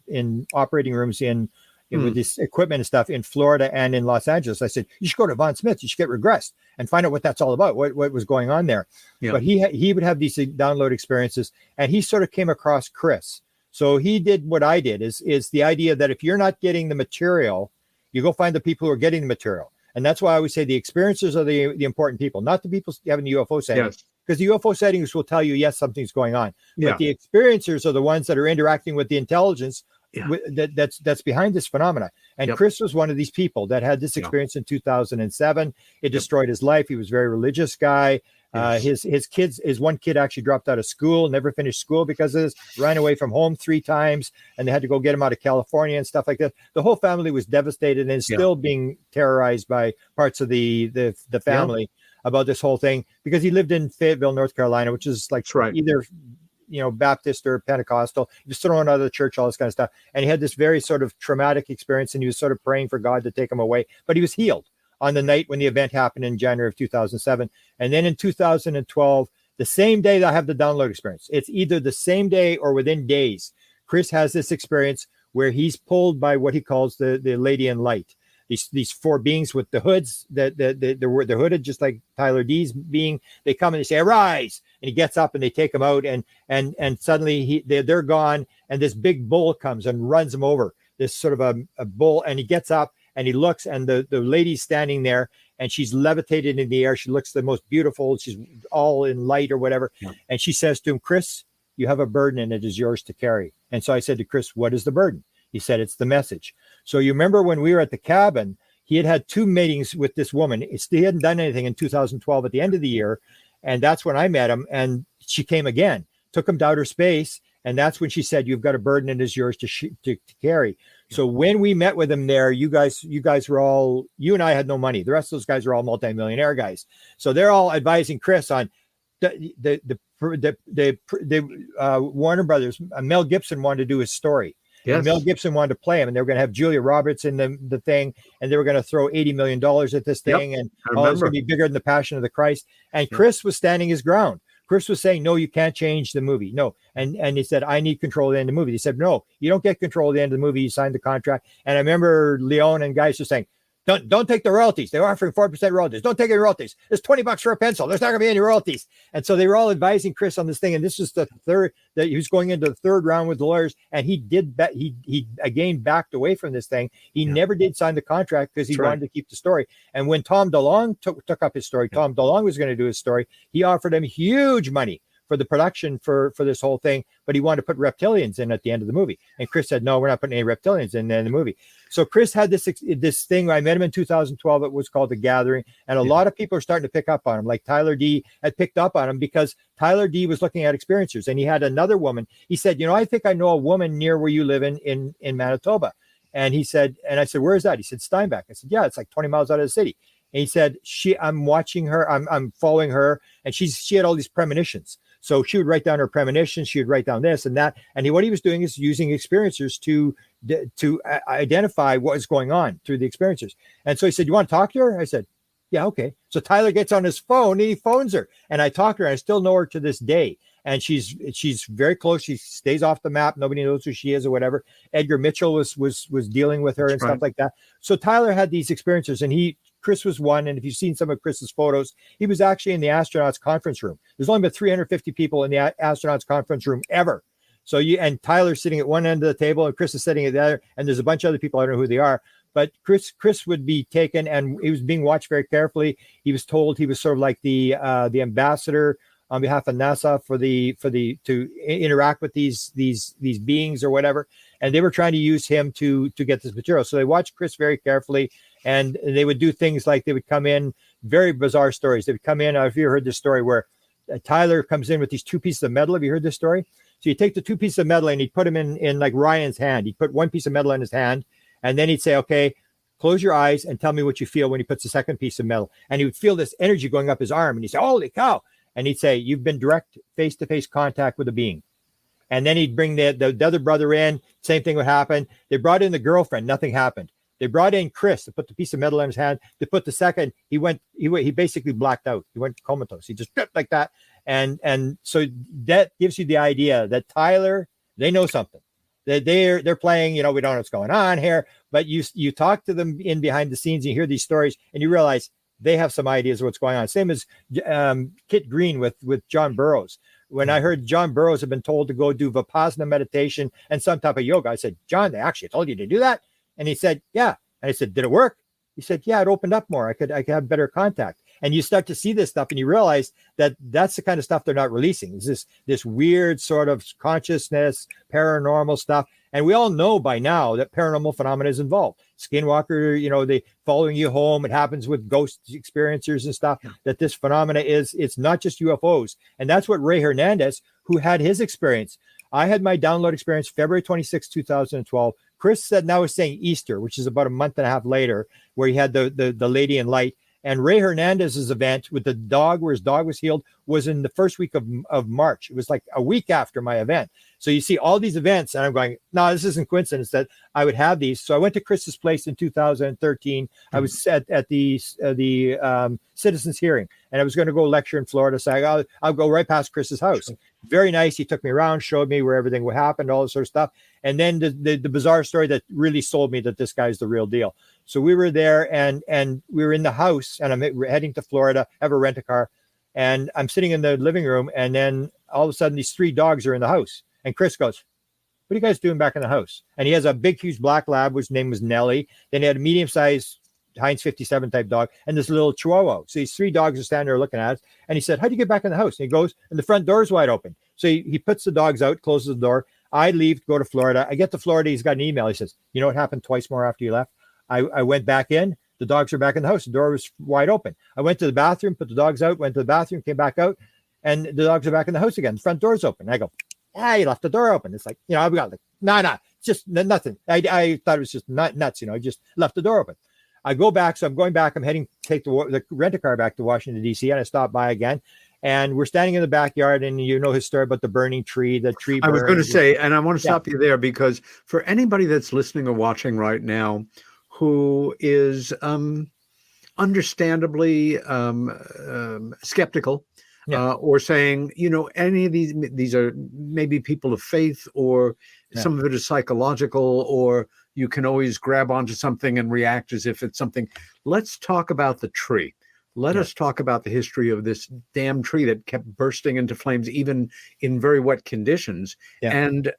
operating rooms with this equipment and stuff in Florida and in Los Angeles. I said, you should go to Von Smith. You should get regressed and find out what that's all about, what was going on there. Yeah. But he would have these download experiences, and he sort of came across Chris. So he did what I did, is the idea that if you're not getting the material, you go find the people who are getting the material. And that's why I always say the experiencers are the important people, not the people having the UFO sightings. Yes. Because the UFO sightings will tell you, yes, something's going on. Yeah. But the experiencers are the ones that are interacting with the intelligence that's behind this phenomena. And Chris was one of these people that had this experience in 2007. It destroyed his life. He was a very religious guy. His one kid actually dropped out of school, never finished school because of this, ran away from home 3 times, and they had to go get him out of California and stuff like that. The whole family was devastated and is still being terrorized by parts of the family about this whole thing, because he lived in Fayetteville, North Carolina, which is like either Baptist or Pentecostal. He was thrown out of the church, all this kind of stuff. And he had this very sort of traumatic experience, and he was sort of praying for God to take him away, but he was healed on the night when the event happened in January of 2007. And then in 2012, the same day that I have the download experience, it's either the same day or within days, Chris has this experience where he's pulled by what he calls the lady in light. These 4 beings with the hoods, they're hooded just like Tyler D's being. They come and they say, arise, and he gets up and they take him out, and suddenly they're gone, and this big bull comes and runs him over. This sort of a bull, and he gets up and he looks, and the lady's standing there, and she's levitated in the air. She looks the most beautiful. She's all in light or whatever. Yeah. And she says to him, Chris, you have a burden, and it is yours to carry. And so I said to Chris, what is the burden? He said, it's the message. So you remember when we were at the cabin, he had 2 meetings with this woman. He hadn't done anything in 2012 at the end of the year. And that's when I met him. And she came again, took him to outer space. And that's when she said, you've got a burden, and it is yours to carry. So when we met with him there, you guys were all, you and I had no money. The rest of those guys were all multimillionaire guys. So they're all advising Chris on the Warner Brothers. Mel Gibson wanted to do his story. Yes. Mel Gibson wanted to play him, and they were going to have Julia Roberts in the thing, and they were going to throw $80 million at this thing, and it was going to be bigger than the Passion of the Christ. And Chris was standing his ground. Chris was saying, no, you can't change the movie. No. And he said, I need control of the end of the movie. He said, no, you don't get control of the end of the movie. You signed the contract. And I remember Leon and guys just saying, don't take the royalties. They were offering 4% royalties. Don't take any royalties. It's $20 for a pencil. There's not going to be any royalties. And so they were all advising Chris on this thing. And this was the third, that he was going into the 3rd round with the lawyers. And he again backed away from this thing. He never did sign the contract because he wanted to keep the story. And when Tom DeLonge took up his story, Tom DeLonge was going to do his story. He offered him huge money for the production for this whole thing, but he wanted to put reptilians in at the end of the movie. And Chris said, no, we're not putting any reptilians in the movie. So Chris had this thing. I met him in 2012. It was called The Gathering. And a lot of people are starting to pick up on him. Like Tyler D had picked up on him because Tyler D was looking at experiencers. And he had another woman. He said, I think I know a woman near where you live in Manitoba. And he said, and I said, where is that? He said, Steinbach. I said, yeah, it's like 20 miles out of the city. And he said, I'm watching her. I'm following her. And she had all these premonitions. So she would write down her premonitions. She would write down this and that. And what he was doing is using experiencers to identify what was going on through the experiencers. And so he said, "You want to talk to her?" I said, "Yeah, okay." So Tyler gets on his phone and he phones her, and I talk to her. And I still know her to this day. And she's very close. She stays off the map. Nobody knows who she is or whatever. Edgar Mitchell was dealing with her and stuff like that. So Tyler had these experiences, and Chris was one. And if you've seen some of Chris's photos, he was actually in the astronauts conference room. There's only been 350 people in the astronauts conference room ever. So and Tyler's sitting at one end of the table and Chris is sitting at the other, and there's a bunch of other people. I don't know who they are, but Chris would be taken, and he was being watched very carefully. He was told he was sort of like the ambassador on behalf of NASA to interact with these beings or whatever. And they were trying to use him to get this material. So they watched Chris very carefully, and they would do things like they would come in, very bizarre stories. They would come in. If you heard this story where Tyler comes in with these 2 pieces of metal. Have you heard this story? So you take the 2 pieces of metal and he'd put them in like Ryan's hand. He'd put 1 piece of metal in his hand, and then he'd say, "Okay, close your eyes and tell me what you feel," when he puts the 2nd piece of metal. And he would feel this energy going up his arm, and he'd say, "Holy cow." And he'd say, "You've been direct face-to-face contact with a being." And then he'd bring the other brother in. Same thing would happen. They brought in the girlfriend. Nothing happened. They brought in Chris to put the piece of metal in his hand. To put the second, he basically blacked out. He went comatose. He just tripped like that. And so that gives you the idea that Tyler, they know something. That they're playing, we don't know what's going on here. But you talk to them in behind the scenes, and you hear these stories, and you realize they have some ideas of what's going on. Same as Kit Green with John Burroughs. When I heard John Burroughs had been told to go do Vipassana meditation and some type of yoga, I said, "John, they actually told you to do that?" And he said, "Yeah." And I said, "Did it work?" He said, "Yeah, it opened up more. I could have better contact." And you start to see this stuff, and you realize that that's the kind of stuff they're not releasing. It's this weird sort of consciousness, paranormal stuff. And we all know by now that paranormal phenomena is involved. Skinwalker, they following you home. It happens with ghost experiencers and stuff. Yeah. That this phenomena it's not just UFOs. And that's what Ray Hernandez, who had his experience. I had my download experience February 26, 2012. Chris said now is saying Easter, which is about a month and a half later, where he had the lady in light. And Ray Hernandez's event with the dog, where his dog was healed, was in the first week of March. It was like a week after my event. So you see all these events, and I'm going, no, this isn't coincidence that I would have these. So I went to Chris's place in 2013. I was at the citizens hearing, and I was going to go lecture in Florida. So I'll go right past Chris's house. Very nice. He took me around, showed me where everything would happen, all this sort of stuff. And then the bizarre story that really sold me that this guy's the real deal. So we were there, and we were in the house, and I'm heading to Florida, have a rent-a-car, and I'm sitting in the living room, and then all of a sudden these 3 dogs are in the house. And Chris goes, "What are you guys doing back in the house?" And he has a big, huge black lab, whose name was Nellie. Then he had a medium-sized Heinz 57 type dog, and this little Chihuahua. So these 3 dogs are standing there looking at us. And he said, "How do you get back in the house?" And he goes, and the front door is wide open. So he puts the dogs out, closes the door. I leave to go to Florida. I get to Florida. He's got an email. He says, "You know what happened twice more after you left? I went back in. The dogs are back in the house. The door was wide open. I went to the bathroom, put the dogs out, went to the bathroom, came back out, and the dogs are back in the house again. The front door's open." I go, "You left the door open." It's like, I've got like, no, just nothing. I thought it was just nuts. I just left the door open. I go back. So I'm going back. I'm heading, take the rent-a-car back to Washington, D.C. And I stop by again. And we're standing in the backyard, and his story about the burning tree, the tree. I was going to say, and I want to stop you there, because for anybody that's listening or watching right now, who is understandably skeptical, or saying, any of these are maybe people of faith, or some of it is psychological, or you can always grab onto something and react as if it's something. Let's talk about the tree. Let us talk about the history of this damn tree that kept bursting into flames, even in very wet conditions. And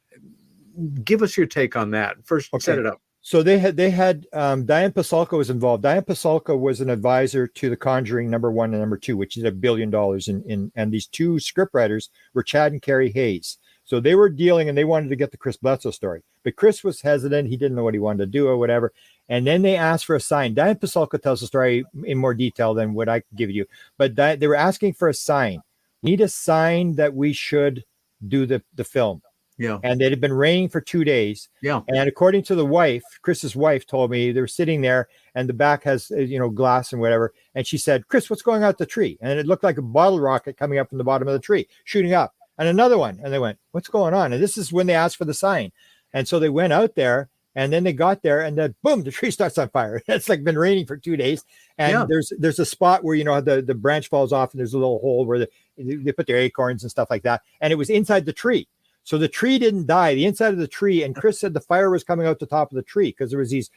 give us your take on that. First, set it up. So they had Diane Pasulka was involved. Diane Pasulka was an advisor to The Conjuring #1 and #2, which is $1 billion. And these 2 scriptwriters were Chad and Carrie Hayes. So they were dealing, and they wanted to get the Chris Bledsoe story. But Chris was hesitant. He didn't know what he wanted to do or whatever. And then they asked for a sign. Diane Pasulka tells the story in more detail than what I could give you. But they were asking for a sign. We need a sign that we should do the film. Yeah. And it had been raining for 2 days. Yeah. And according to the wife, Chris's wife told me they were sitting there and the back has, glass and whatever. And she said, Chris, what's going on at the tree? And it looked like a bottle rocket coming up from the bottom of the tree, shooting up, and another one. And they went, what's going on? And this is when they asked for the sign. And so they went out there, and then they got there, and then boom, the tree starts on fire. It's like been raining for 2 days. And there's a spot where, the branch falls off and there's a little hole where they put their acorns and stuff like that. And it was inside the tree. So the tree didn't die, the inside of the tree. And Chris said the fire was coming out the top of the tree because there was these,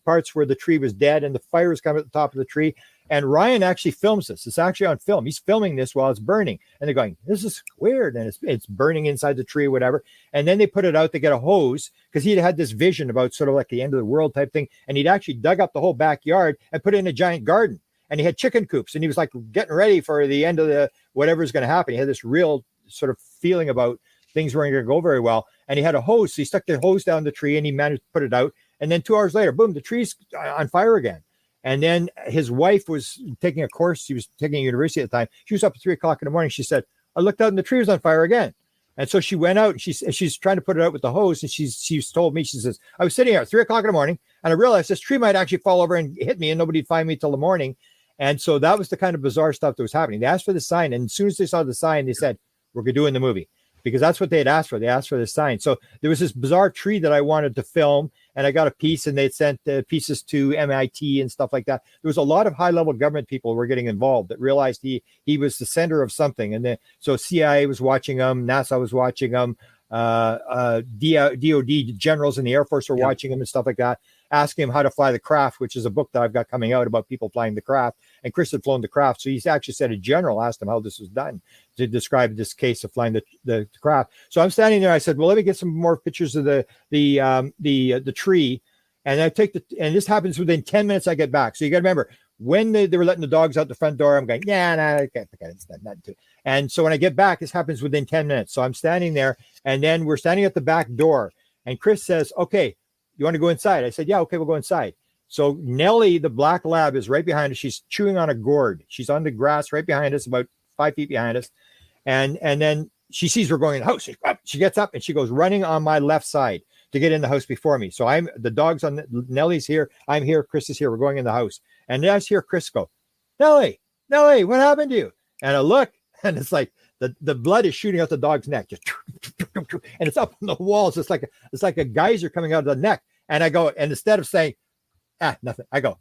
parts where the tree was dead and the fire was coming at the top of the tree. And Ryan actually films this. It's actually on film. He's filming this while it's burning. And they're going, this is weird. And it's burning inside the tree or whatever. And then they put it out to get a hose because he'd had this vision about sort of like the end of the world type thing. And he'd actually dug up the whole backyard and put it in a giant garden. And he had chicken coops. And he was like getting ready for the end of the whatever's going to happen. He had this real sort of feeling about things weren't going to go very well. And he had a hose. So he stuck the hose down the tree and he managed to put it out. And then 2 hours later, boom, the tree's on fire again. And then his wife was taking a course. She was taking a university at the time. She was up at 3 o'clock in the morning. She said, I looked out and the tree was on fire again. And so she went out and she's trying to put it out with the hose. And she's told me, she says, I was sitting here at 3 o'clock in the morning and I realized this tree might actually fall over and hit me and nobody'd find me till the morning. And so that was the kind of bizarre stuff that was happening. They asked for the sign. And as soon as they saw the sign, they said, we're going to do in the movie. Because that's what they had asked for. They asked for the sign. So there was this bizarre tree that I wanted to film, and I got a piece, and they'd sent pieces to MIT and stuff like that. There was a lot of high-level government people who were getting involved that realized he was the center of something. And then so CIA was watching him, NASA was watching him, DOD generals in the Air Force were watching him and stuff like that, asking him how to fly the craft, which is a book that I've got coming out about people flying the craft. And Chris had flown the craft. So he actually said a general asked him how this was done to describe this case of flying the craft. So I'm standing there. I said, well, let me get some more pictures of the tree. And I take and this happens within 10 minutes I get back. So you got to remember, when they were letting the dogs out the front door, I'm going, I can't forget it. It's not too. And so when I get back, this happens within 10 minutes. So I'm standing there, and then we're standing at the back door. And Chris says, okay, you want to go inside? I said, yeah, okay, we'll go inside. So Nellie, the black lab, is right behind us. She's chewing on a gourd. She's on the grass right behind us, about 5 feet behind us. And then she sees we're going in the house. She gets up and she goes running on my left side to get in the house before me. So the dog's on, Nellie's here. I'm here. Chris is here. We're going in the house. And then I hear Chris go, Nellie, what happened to you? And I look, and it's like the blood is shooting out the dog's neck, just, and it's up on the walls. It's like a geyser coming out of the neck. And I go, and instead of saying, nothing, I go,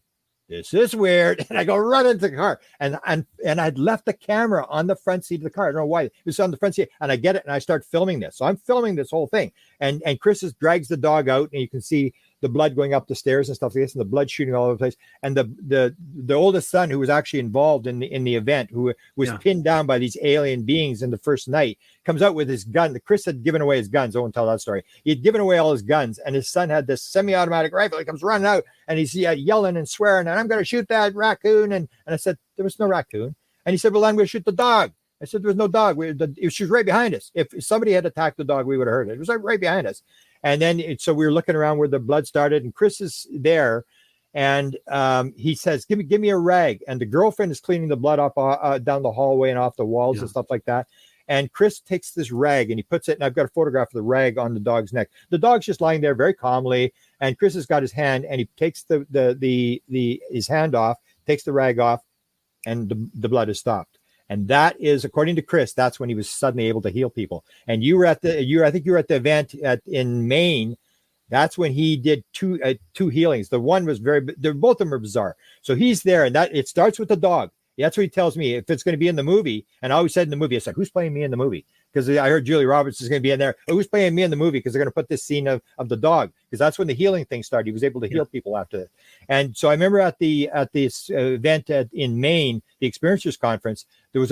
this is weird. And I go run into the car. And I'd left the camera on the front seat of the car. I don't know why. It was on the front seat. And I get it and I start filming this. So I'm filming this whole thing. And Chris drags the dog out, and you can see the blood going up the stairs and stuff like this, and the blood shooting all over the place. And the oldest son, who was actually involved in the event, who was pinned down by these alien beings in the first night, comes out with his gun. Chris had given away his guns. I won't tell that story. He had given away all his guns, and his son had this semi-automatic rifle. He comes running out, and he's yelling and swearing, and I'm going to shoot that raccoon. And I said, there was no raccoon. And he said, well, I'm going to shoot the dog. I said, there was no dog. She was right behind us. If somebody had attacked the dog, we would have heard it. It was right behind us. And then, so we were looking around where the blood started, and Chris is there, and he says, give me a rag. And the girlfriend is cleaning the blood up down the hallway and off the walls and stuff like that. And Chris takes this rag and he puts it, and I've got a photograph of the rag on the dog's neck. The dog's just lying there very calmly, and Chris has got his hand, and he takes his hand off, takes the rag off, and the blood is stopped. And that is, according to Chris, that's when he was suddenly able to heal people. And I think you were at the event in Maine. That's when he did two healings. The one was both of them are bizarre. So he's there, and it starts with the dog. That's what he tells me. If it's going to be in the movie, and I always said in the movie, I said, who's playing me in the movie? Because I heard Julie Roberts is going to be in there. Who's playing me in the movie? Because they're going to put this scene of the dog, because that's when the healing thing started. He was able to heal people after that. And so I remember at this event in Maine, the Experiencers Conference, there was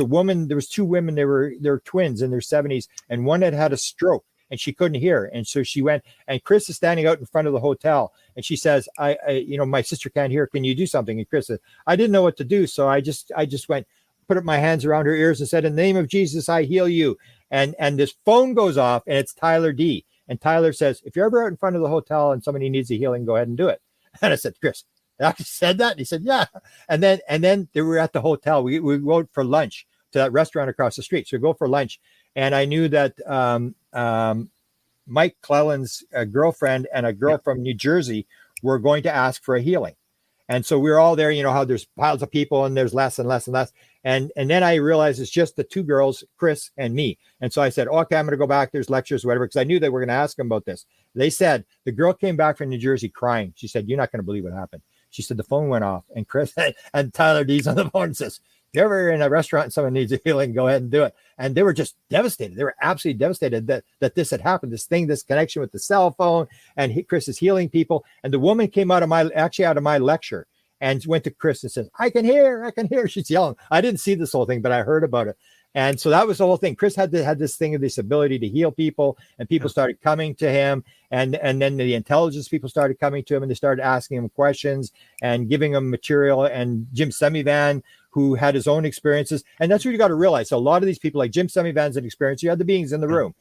two women. They were twins in their 70s, and one had a stroke, and she couldn't hear. And so she went, and Chris is standing out in front of the hotel, and she says, I my sister can't hear. Can you do something? And Chris said, I didn't know what to do. So I just went, put up my hands around her ears and said, in the name of Jesus, I heal you. And this phone goes off, and it's Tyler D. And Tyler says, if you're ever out in front of the hotel and somebody needs a healing, go ahead and do it. And I said, Chris, I said that? And he said, yeah. And then they were at the hotel. We went for lunch to that restaurant across the street. So we go for lunch. And I knew that Mike Clellan's girlfriend and a girl from New Jersey were going to ask for a healing. And so we were all there, you know how there's piles of people and there's less and less and less. And then I realized it's just the two girls, Chris and me. And so I said, okay, I'm going to go back. There's lectures, whatever, because I knew they were going to ask them about this. They said, the girl came back from New Jersey crying. She said, you're not going to believe what happened. She said, the phone went off. And Chris and Tyler D's on the phone and says, if you're ever in a restaurant and someone needs a healing, go ahead and do it. And they were just devastated. They were absolutely devastated that this had happened, this connection with the cell phone, and Chris is healing people. And the woman came out of my lecture and went to Chris and said, I can hear. She's yelling. I didn't see this whole thing, but I heard about it. And so that was the whole thing. Chris had this thing of this ability to heal people, and people started coming to him. And then the intelligence people started coming to him, and they started asking him questions and giving him material. And Jim Semivan, who had his own experiences. And that's what you got to realize. So a lot of these people, like Jim Semivan's an experiencer. You had the beings in the room.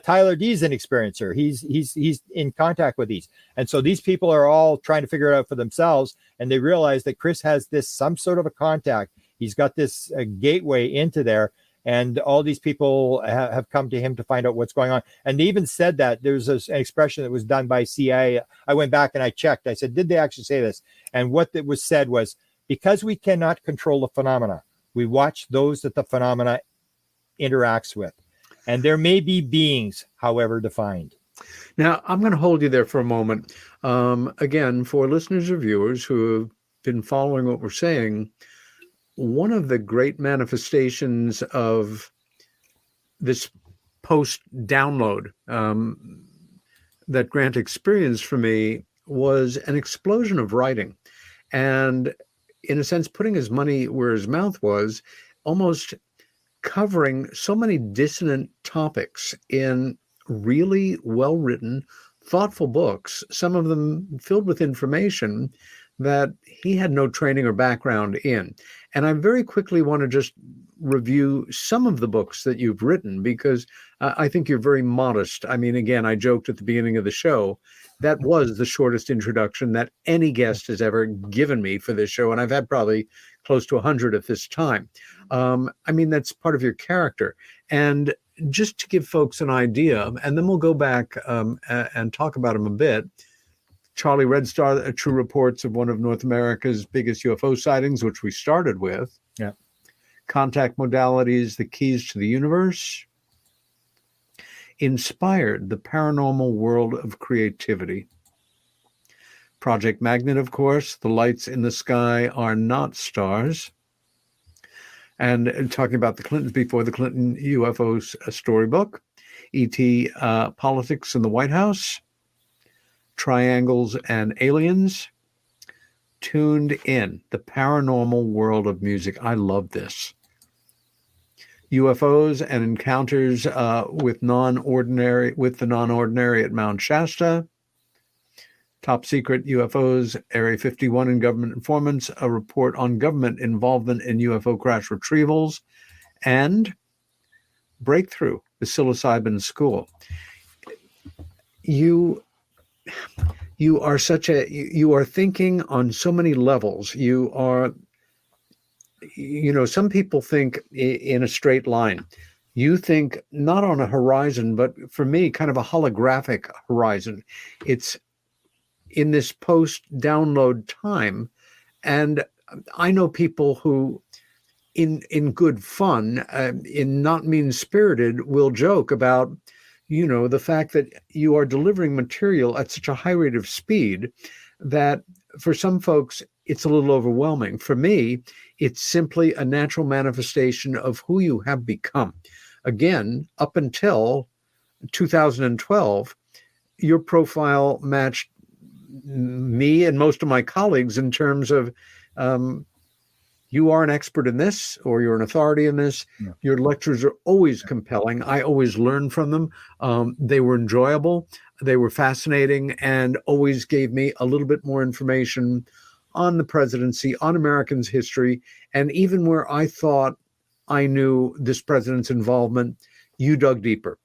Tyler D's an experiencer. He's in contact with these. And so these people are all trying to figure it out for themselves. And they realize that Chris has some sort of a contact. He's got this gateway into there. And all these people have come to him to find out what's going on. And they even said that there's an expression that was done by CIA. I went back and I checked. I said, did they actually say this? And what that was said was, because we cannot control the phenomena, we watch those that the phenomena interacts with. And there may be beings, however defined. Now, I'm going to hold you there for a moment. Again, for listeners or viewers who have been following what we're saying, one of the great manifestations of this post-download that Grant experienced for me was an explosion of writing. And in a sense, putting his money where his mouth was, almost covering so many dissonant topics in really well-written, thoughtful books, some of them filled with information that he had no training or background in. And I very quickly want to just review some of the books that you've written, because I think you're very modest. I mean, again, I joked at the beginning of the show, that was the shortest introduction that any guest has ever given me for this show. And I've had probably close to 100 at this time. I mean, that's part of your character. And just to give folks an idea, and then we'll go back and talk about him a bit. Charlie Red Star, True Reports of one of North America's biggest UFO sightings, which we started with. Yeah. Contact Modalities, The Keys to the Universe. Inspired, The Paranormal World of Creativity. Project Magnet, of course, The Lights in the Sky Are Not Stars. And talking about the Clintons before the Clinton UFOs storybook. E.T. Politics in the White House. Triangles and Aliens. Tuned In, The Paranormal World of Music. I love this. UFOs and Encounters with the Non-Ordinary at Mount Shasta. Top Secret UFOs, Area 51 and Government Informants, a report on government involvement in UFO crash retrievals, and Breakthrough, the Psilocybin School. You are thinking on so many levels. You are, some people think in a straight line. You think not on a horizon, but for me, kind of a holographic horizon. It's in this post-download time. And I know people who, in good fun, in not mean-spirited, will joke about, the fact that you are delivering material at such a high rate of speed that for some folks, it's a little overwhelming. For me, it's simply a natural manifestation of who you have become. Again, up until 2012, your profile matched me and most of my colleagues in terms of you are an expert in this, or you're an authority in this. Yeah. Your lectures are always compelling. I always learn from them. They were enjoyable. They were fascinating, and always gave me a little bit more information on the presidency, on Americans' history, and even where I thought I knew this president's involvement, you dug deeper.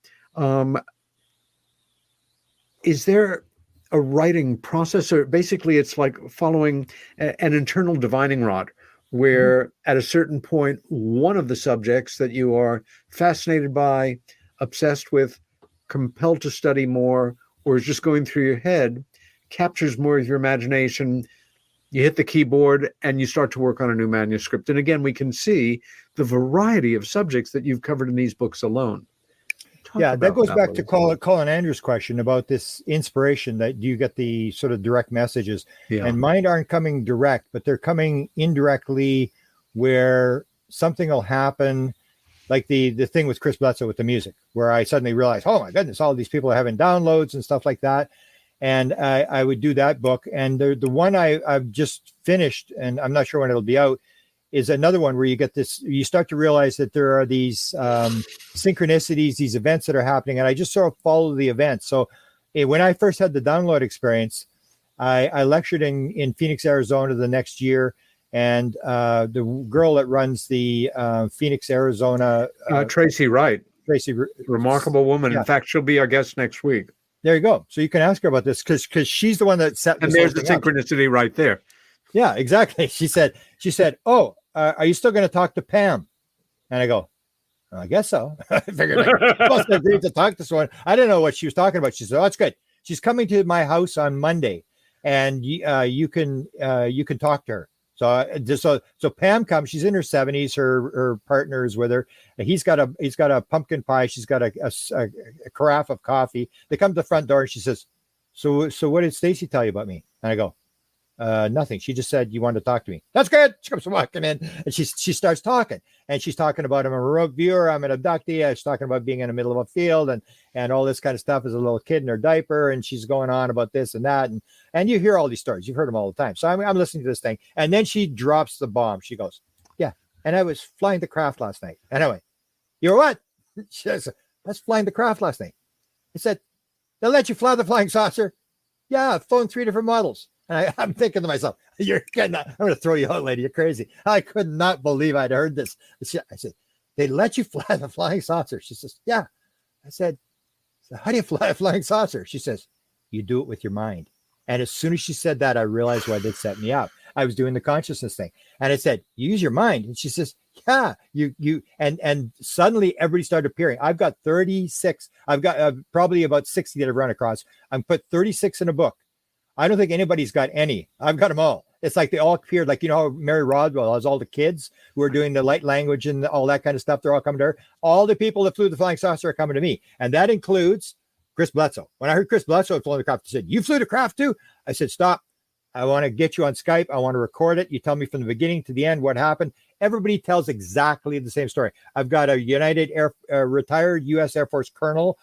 Is there a writing process, or basically it's like following an internal divining rod, where at a certain point, one of the subjects that you are fascinated by, obsessed with, compelled to study more, or is just going through your head, captures more of your imagination. You hit the keyboard and you start to work on a new manuscript. And again, we can see the variety of subjects that you've covered in these books alone. That goes back to Colin Andrews' question about this inspiration, that you get the sort of direct messages. Yeah. And mine aren't coming direct, but they're coming indirectly, where something will happen, like the thing with Chris Bledsoe with the music, where I suddenly realized, oh my goodness, all these people are having downloads and stuff like that. And I would do that book. And the one I've just finished, and I'm not sure when it'll be out, is another one where you get this, you start to realize that there are these synchronicities, these events that are happening. And I just sort of follow the events. So when I first had the download experience, I lectured in Phoenix, Arizona the next year. And the girl that runs the Phoenix, Arizona. Tracy Wright. Remarkable woman. Yeah. In fact, she'll be our guest next week. There you go. So you can ask her about this because she's the one that set. And there's the synchronicity right there. Yeah, exactly. She said, "Oh, are you still going to talk to Pam?" And I go, "I guess so." I figured I must have agreed to talk to someone. I didn't know what she was talking about. She said, "Oh, that's good. She's coming to my house on Monday, and you can talk to her." So Pam comes. She's in her 70s. Her partner is with her. He's got a pumpkin pie. She's got a carafe of coffee. They come to the front door and she says, "So what did Stacy tell you about me?" And I go, "Nothing. She just said you wanted to talk to me." "That's good." She comes walking in and she starts talking, and she's talking about, I'm a remote viewer, I'm an abductee. She's talking about being in the middle of a field and all this kind of stuff as a little kid in her diaper. And she's going on about this and that. And you hear all these stories. You've heard them all the time. So I'm listening to this thing. And then she drops the bomb. She goes, "Yeah. And I was flying the craft last night." And I went, "You were what?" She says, "I was flying the craft last night." I said, "They'll let you fly the flying saucer?" "Yeah, I've flown 3 different models." And I'm thinking to myself, I'm going to throw you out, lady. You're crazy. I could not believe I'd heard this. I said, "They let you fly the flying saucer?" She says, "Yeah." I said, "So how do you fly a flying saucer?" She says, "You do it with your mind." And as soon as she said that, I realized why they'd set me up. I was doing the consciousness thing. And I said, "You use your mind." And she says, "Yeah, you." And suddenly everybody started appearing. I've got 36. I've got probably about 60 that I've run across. I'm put 36 in a book. I don't think anybody's got any. I've got them all. It's like they all appeared, like, how Mary Rodwell has all the kids who are doing the light language and all that kind of stuff. They're all coming to her. All the people that flew the flying saucer are coming to me. And that includes Chris Bledsoe. When I heard Chris Bledsoe had flown the craft, he said, "You flew the craft too?" I said, "Stop. I want to get you on Skype. I want to record it. You tell me from the beginning to the end what happened." Everybody tells exactly the same story. I've got a retired U.S. Air Force colonel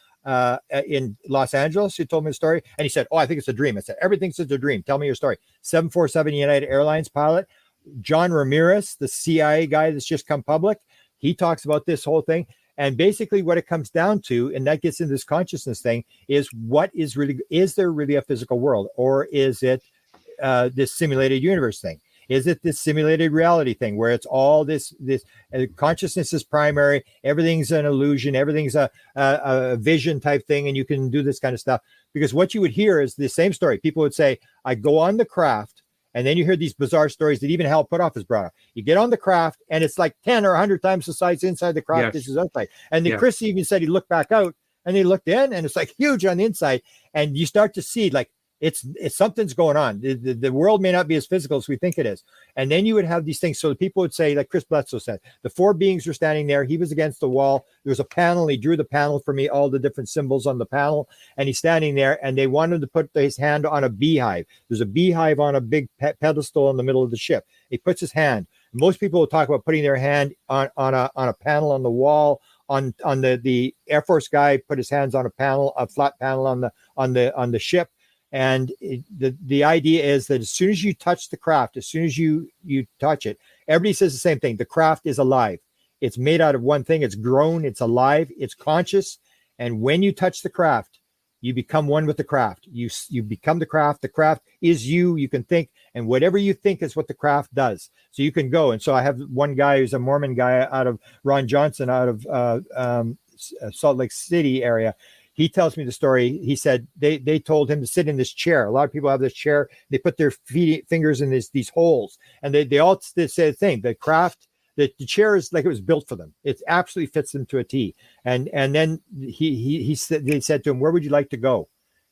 in Los Angeles who told me the story, and he said, "Oh, I think it's a dream." I said, "Everything's a dream. Tell me your story." 747 United Airlines pilot John Ramirez, the CIA guy that's just come public, he talks about this whole thing. And basically what it comes down to, and that gets into this consciousness thing, is is there really a physical world, or is it this simulated universe thing? Is it this simulated reality thing where it's all this consciousness is primary, everything's an illusion, everything's a vision type thing, and you can do this kind of stuff? Because what you would hear is the same story. People would say, "I go on the craft," and then you hear these bizarre stories that even Hal Puthoff has brought up. You get on the craft, and it's like 10 or 100 times the size inside the craft. Yes. This is outside. And then Chris even said he looked back out, and he looked in, and it's like huge on the inside. And you start to see, like, it's something's going on. The world may not be as physical as we think it is. And then you would have these things. So the people would say, like Chris Bledsoe said, the 4 beings were standing there. He was against the wall. There was a panel. He drew the panel for me, all the different symbols on the panel. And he's standing there, and they wanted to put his hand on a beehive. There's a beehive on a big pedestal in the middle of the ship. He puts his hand. Most people will talk about putting their hand on a panel on the wall. On the Air Force guy put his hands on a flat panel on the ship. And the idea is that as soon as you touch the craft, as soon as you touch it, everybody says the same thing. The craft is alive. It's made out of one thing. It's grown. It's alive. It's conscious. And when you touch the craft, you become one with the craft. You become the craft. The craft is you. You can think, and whatever you think is what the craft does. So you can go. And so I have one guy who's a Mormon guy out of Ron Johnson out of Salt Lake City area. He tells me the story. He said they told him to sit in this chair. A lot of people have this chair. They put their fingers in these holes, and they all say the thing. The craft, The chair is like it was built for them. It absolutely fits them to a T. And then he said, they said to him, "Where would you like to go?"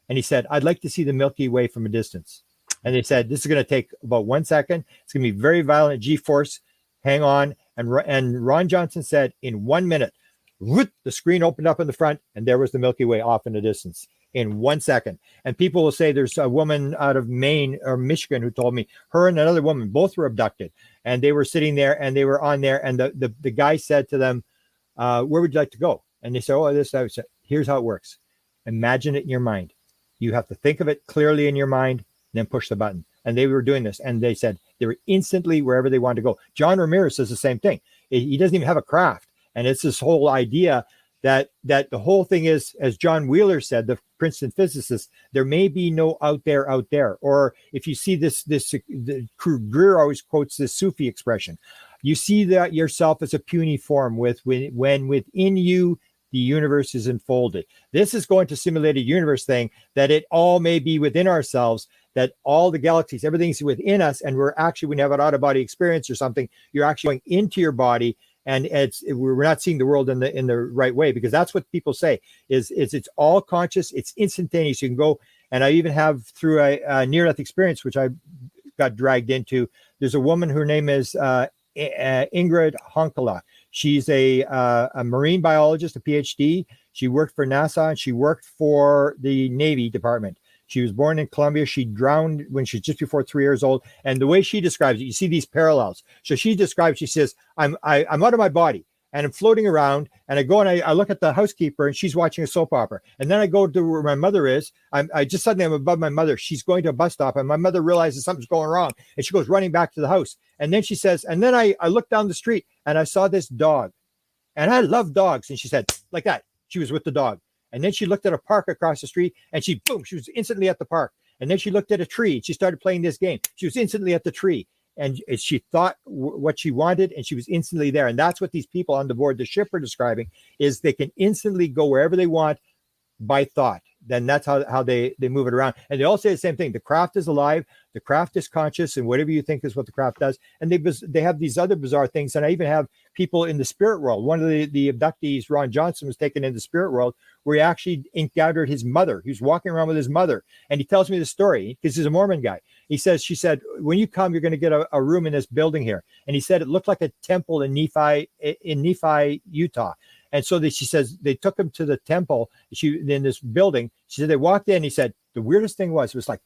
And he said, "I'd like to see the Milky Way from a distance." And they said, "This is going to take about 1 second. It's going to be very violent G-force. Hang on." And Ron Johnson said, in 1 minute, whoop, the screen opened up in the front, and there was the Milky Way off in the distance in 1 second. And people will say there's a woman out of Maine or Michigan who told me her and another woman both were abducted, and they were sitting there and they were on there, and the guy said to them, "Where would you like to go?" And they said, "Oh, this." I said, "Here's how it works. Imagine it in your mind. You have to think of it clearly in your mind, and then push the button." And they were doing this, and they said they were instantly wherever they wanted to go. John Ramirez says the same thing. He doesn't even have a craft, and it's this whole idea that the whole thing is, as John Wheeler said, the Princeton physicist, there may be no out there. Or if you see Greer always quotes this Sufi expression, you see that yourself as a puny form when within you the universe is unfolded. This is going to simulate a universe thing, that it all may be within ourselves, that all the galaxies, everything's within us, and we're actually, when you have an out-of-body experience or something, you're actually going into your body, and we're not seeing the world in the right way, because that's what people say is it's all conscious, it's instantaneous. You can go, and I even have through a near-death experience, which I got dragged into. There's a woman, her name is Ingrid Honkala. She's a marine biologist, a PhD. She worked for NASA, and she worked for the Navy Department. She was born in Colombia. She drowned when she was just before 3 years old. And the way she describes it, you see these parallels. So she describes, she says, I'm out of my body, and I'm floating around, and I go and I look at the housekeeper, and she's watching a soap opera. And then I go to where my mother is. I just suddenly I'm above my mother. She's going to a bus stop, and my mother realizes something's going wrong, and she goes running back to the house. And then she says, and then I looked down the street, and I saw this dog, and I love dogs. And she said, like that, she was with the dog. And then she looked at a park across the street, and she was instantly at the park. And then she looked at a tree. She started playing this game. She was instantly at the tree, and she thought what she wanted, and she was instantly there. And that's what these people on the board the ship are describing, is they can instantly go wherever they want by thought. Then that's how they move it around. And they all say the same thing. The craft is alive. The craft is conscious, and whatever you think is what the craft does. And they have these other bizarre things. And I even have people in the spirit world. One of the abductees, Ron Johnson, was taken into the spirit world, where he actually encountered his mother. He was walking around with his mother. And he tells me the story because he's a Mormon guy. She said, when you come, you're going to get a room in this building here. And he said it looked like a temple in Nephi, Utah. And so she says they took him to the temple in this building. She said they walked in. He said the weirdest thing was it was like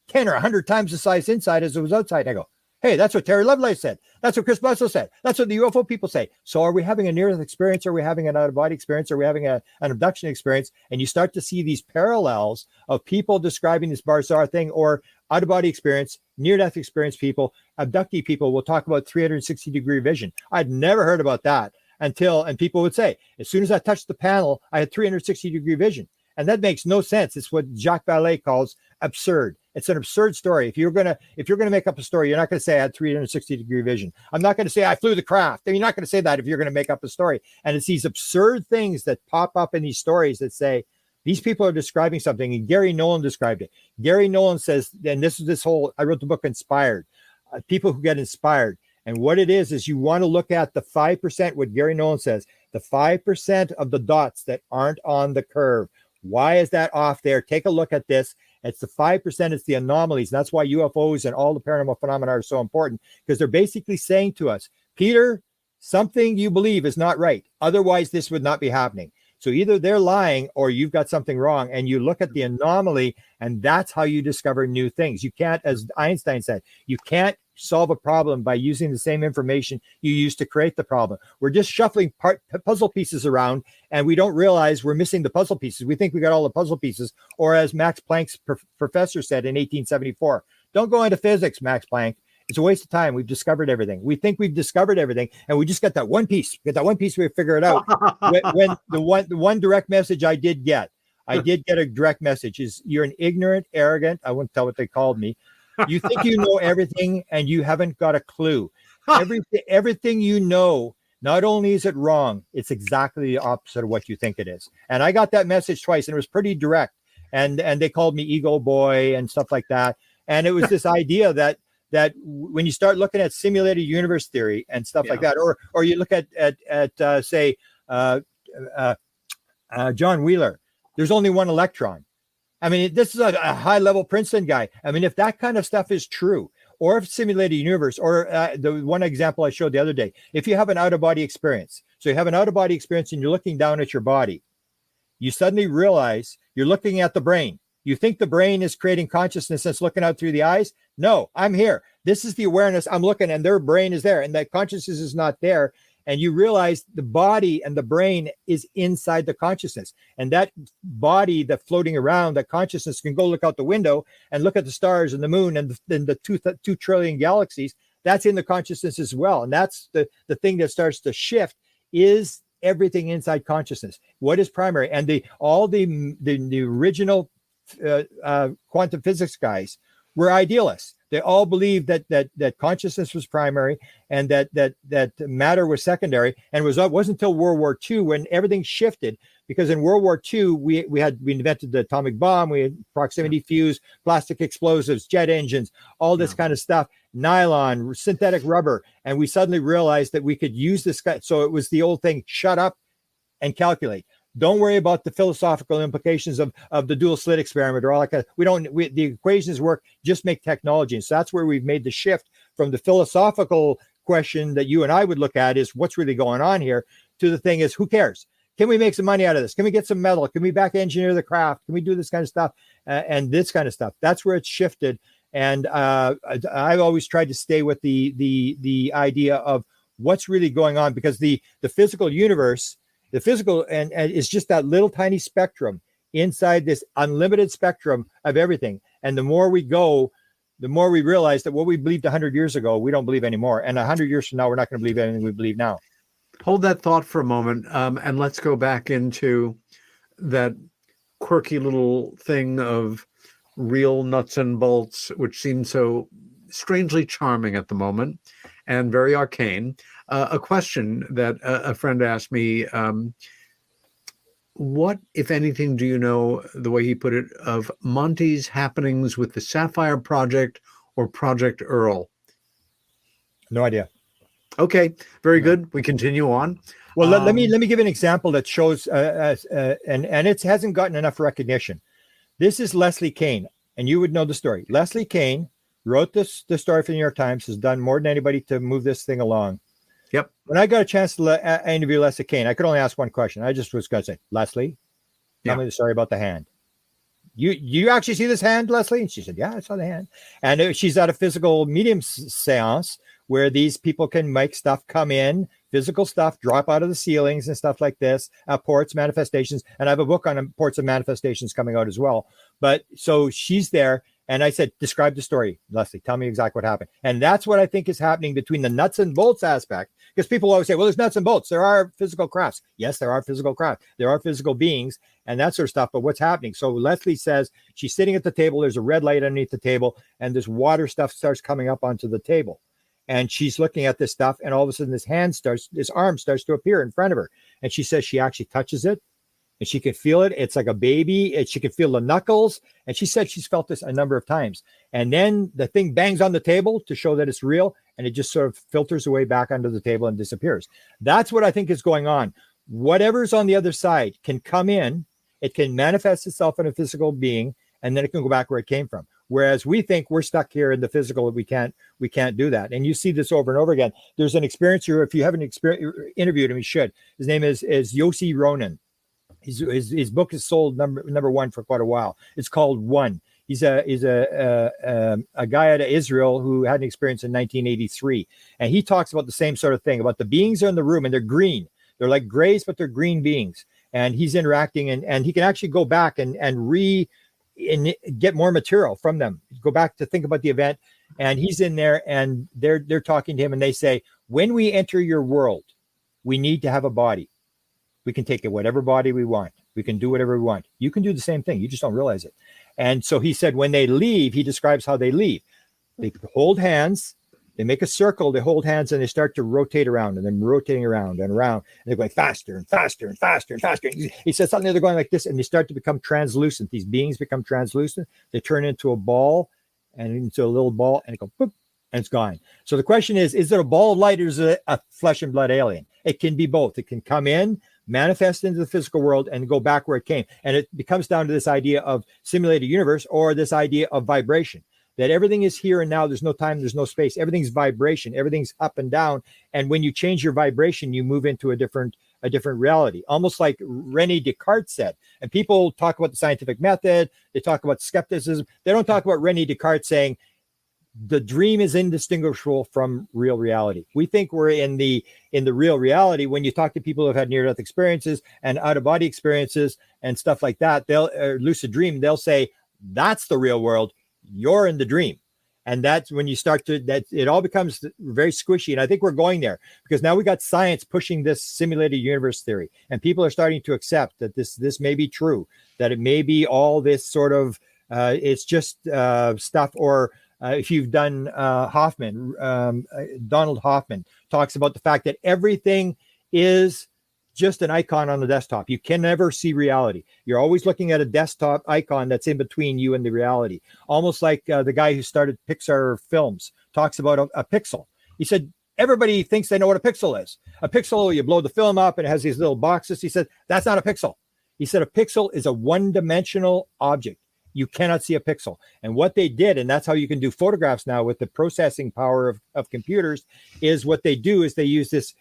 10 or 100 times the size inside as it was outside. I go, hey, that's what Terry Lovelace said. That's what Chris Bussell said. That's what the UFO people say. So are we having a near-death experience? Are we having an out-of-body experience? Are we having an abduction experience? And you start to see these parallels of people describing this bizarre thing, or out-of-body experience, near-death experience people, abductee people will talk about 360-degree vision. I'd never heard about that and people would say, as soon as I touched the panel, I had 360-degree vision. And that makes no sense. It's what Jacques Vallée calls absurd. It's an absurd story. If you're gonna make up a story, you're not going to say I had 360-degree vision. I'm not going to say I flew the craft. You're not going to say that if you're going to make up a story. And it's these absurd things that pop up in these stories that say these people are describing something. And Gary Nolan described it. Gary Nolan says, and I wrote the book Inspired. People who get inspired. And what it is you want to look at the 5%, what Gary Nolan says, the 5% of the dots that aren't on the curve. Why is that off there? Take a look at this. It's the 5%. It's the anomalies. And that's why UFOs and all the paranormal phenomena are so important, because they're basically saying to us, Peter, something you believe is not right. Otherwise, this would not be happening. So either they're lying or you've got something wrong, and you look at the anomaly, and that's how you discover new things. You can't, as Einstein said, you can't solve a problem by using the same information you used to create the problem. We're just shuffling puzzle pieces around, and we don't realize we're missing the puzzle pieces. We think we got all the puzzle pieces, or as Max Planck's professor said in 1874, don't go into physics, Max Planck. It's a waste of time. We've discovered everything. We think we've discovered everything, and we just got that one piece. We figure it out. when the one direct message I did get a direct message is, you're an ignorant, arrogant, I won't tell what they called me. You think you know everything, and you haven't got a clue. Everything you know, not only is it wrong, it's exactly the opposite of what you think it is. And I got that message twice, and it was pretty direct. And they called me ego boy and stuff like that. And it was this idea that that when you start looking at simulated universe theory and stuff like that, or you look at say John Wheeler, there's only one electron. I mean, this is a high level Princeton guy. I mean, if that kind of stuff is true, or if simulated universe, or the one example I showed the other day, if you have an out of body experience, so you have an out of body experience and you're looking down at your body, you suddenly realize you're looking at the brain. You think the brain is creating consciousness that's looking out through the eyes. No, I'm here. This is the awareness. I'm looking and their brain is there and that consciousness is not there. And you realize the body and the brain is inside the consciousness. And that body that's floating around, that consciousness can go look out the window and look at the stars and the moon and the 2 trillion galaxies. That's in the consciousness as well. And that's the thing that starts to shift is everything inside consciousness. What is primary? And the original quantum physics guys were idealists. They all believed that consciousness was primary and that matter was secondary. And it wasn't until World War II when everything shifted, because in World War II we invented the atomic bomb, we had proximity fuse, plastic explosives, jet engines, all this kind of stuff, nylon, synthetic rubber, and we suddenly realized that we could use this guy. So it was the old thing: shut up and calculate. Don't worry about the philosophical implications of the dual slit experiment or all that kind of, the equations work, just make technology. And so that's where we've made the shift from the philosophical question that you and I would look at is what's really going on here, to the thing is, who cares? Can we make some money out of this? Can we get some metal? Can we back engineer the craft? Can we do this kind of stuff? And this kind of stuff. That's where it's shifted. And I've always tried to stay with the idea of what's really going on, because the physical universe, the physical and is just that little tiny spectrum inside this unlimited spectrum of everything. And the more we go, the more we realize that what we believed 100 years ago, we don't believe anymore. And 100 years from now, we're not going to believe anything we believe now. Hold that thought for a moment, and let's go back into that quirky little thing of real nuts and bolts, which seems so strangely charming at the moment and very arcane. A question that a friend asked me, what, if anything, do you know, the way he put it, of Monty's happenings with the Sapphire Project or Project Earl? No idea. Okay, very good. We continue on. Well, let me give an example that shows, and it hasn't gotten enough recognition. This is Leslie Kean, and you would know the story. Leslie Kean wrote the story for the New York Times, has done more than anybody to move this thing along. Yep. When I got a chance to interview Leslie Kean, I could only ask one question. I just was going to say, Leslie, tell me the story about the hand. You actually see this hand, Leslie? And she said, yeah, I saw the hand. And she's at a physical medium seance where these people can make stuff come in, physical stuff, drop out of the ceilings and stuff like this, ports, manifestations. And I have a book on ports and manifestations coming out as well. But so she's there. And I said, describe the story, Leslie. Tell me exactly what happened. And that's what I think is happening between the nuts and bolts aspect. Because people always say, well, there's nuts and bolts. There are physical crafts. Yes, there are physical crafts. There are physical beings and that sort of stuff. But what's happening? So Leslie says she's sitting at the table. There's a red light underneath the table. And this water stuff starts coming up onto the table. And she's looking at this stuff. And all of a sudden, this arm starts to appear in front of her. And she says she actually touches it. And she can feel it. It's like a baby. And she can feel the knuckles. And she said she's felt this a number of times. And then the thing bangs on the table to show that it's real. And it just sort of filters away back under the table and disappears. That's what I think is going on. Whatever's on the other side can come in. It can manifest itself in a physical being. And then it can go back where it came from. Whereas we think we're stuck here in the physical. We can't do that. And you see this over and over again. There's an experiencer. If you haven't interviewed him, you should. His name is Yossi Ronan. His book is sold number one for quite a while. It's called One. He's a guy out of Israel who had an experience in 1983, and he talks about the same sort of thing about the beings are in the room and they're green. They're like grays, but they're green beings. And he's interacting, and he can actually go back and get more material from them. Go back to think about the event, and he's in there, and they're talking to him, and they say, when we enter your world, we need to have a body. We can take it whatever body we want. We can do whatever we want. You can do the same thing. You just don't realize it. And so he said, when they leave, he describes how they leave. They hold hands. They make a circle. They hold hands and they start to rotate around and then rotating around and around. And they're going faster and faster and faster and faster. He said something, they're going like this, and they start to become translucent. These beings become translucent. They turn into a ball and into a little ball, and it goes boop, and it's gone. So the question is it a ball of light or is it a flesh and blood alien? It can be both. It can come in, manifest into the physical world, and go back where it came. And it becomes down to this idea of simulated universe, or this idea of vibration, that everything is here and now. There's no time, there's no space. Everything's vibration. Everything's up and down. And when you change your vibration, you move into a different reality, almost like Rene Descartes said. And people talk about the scientific method. They talk about skepticism. They don't talk about Rene Descartes saying the dream is indistinguishable from real reality. We think we're in the real reality. When you talk to people who have had near-death experiences and out-of-body experiences and stuff like that, they'll lucid dream. They'll say that's the real world. You're in the dream. And that's when you start to, that it all becomes very squishy. And I think we're going there because now we got science pushing this simulated universe theory, and people are starting to accept that this may be true, that it may be all this sort of, it's just stuff. Or if you've done Hoffman, Donald Hoffman talks about the fact that everything is just an icon on the desktop. You can never see reality. You're always looking at a desktop icon that's in between you and the reality. Almost like the guy who started Pixar films talks about a pixel. He said, everybody thinks they know what a pixel is. A pixel, you blow the film up and it has these little boxes. He said, that's not a pixel. He said, a pixel is a one-dimensional object. You cannot see a pixel. And what they did, and that's how you can do photographs now with the processing power of computers, is what they do is they use this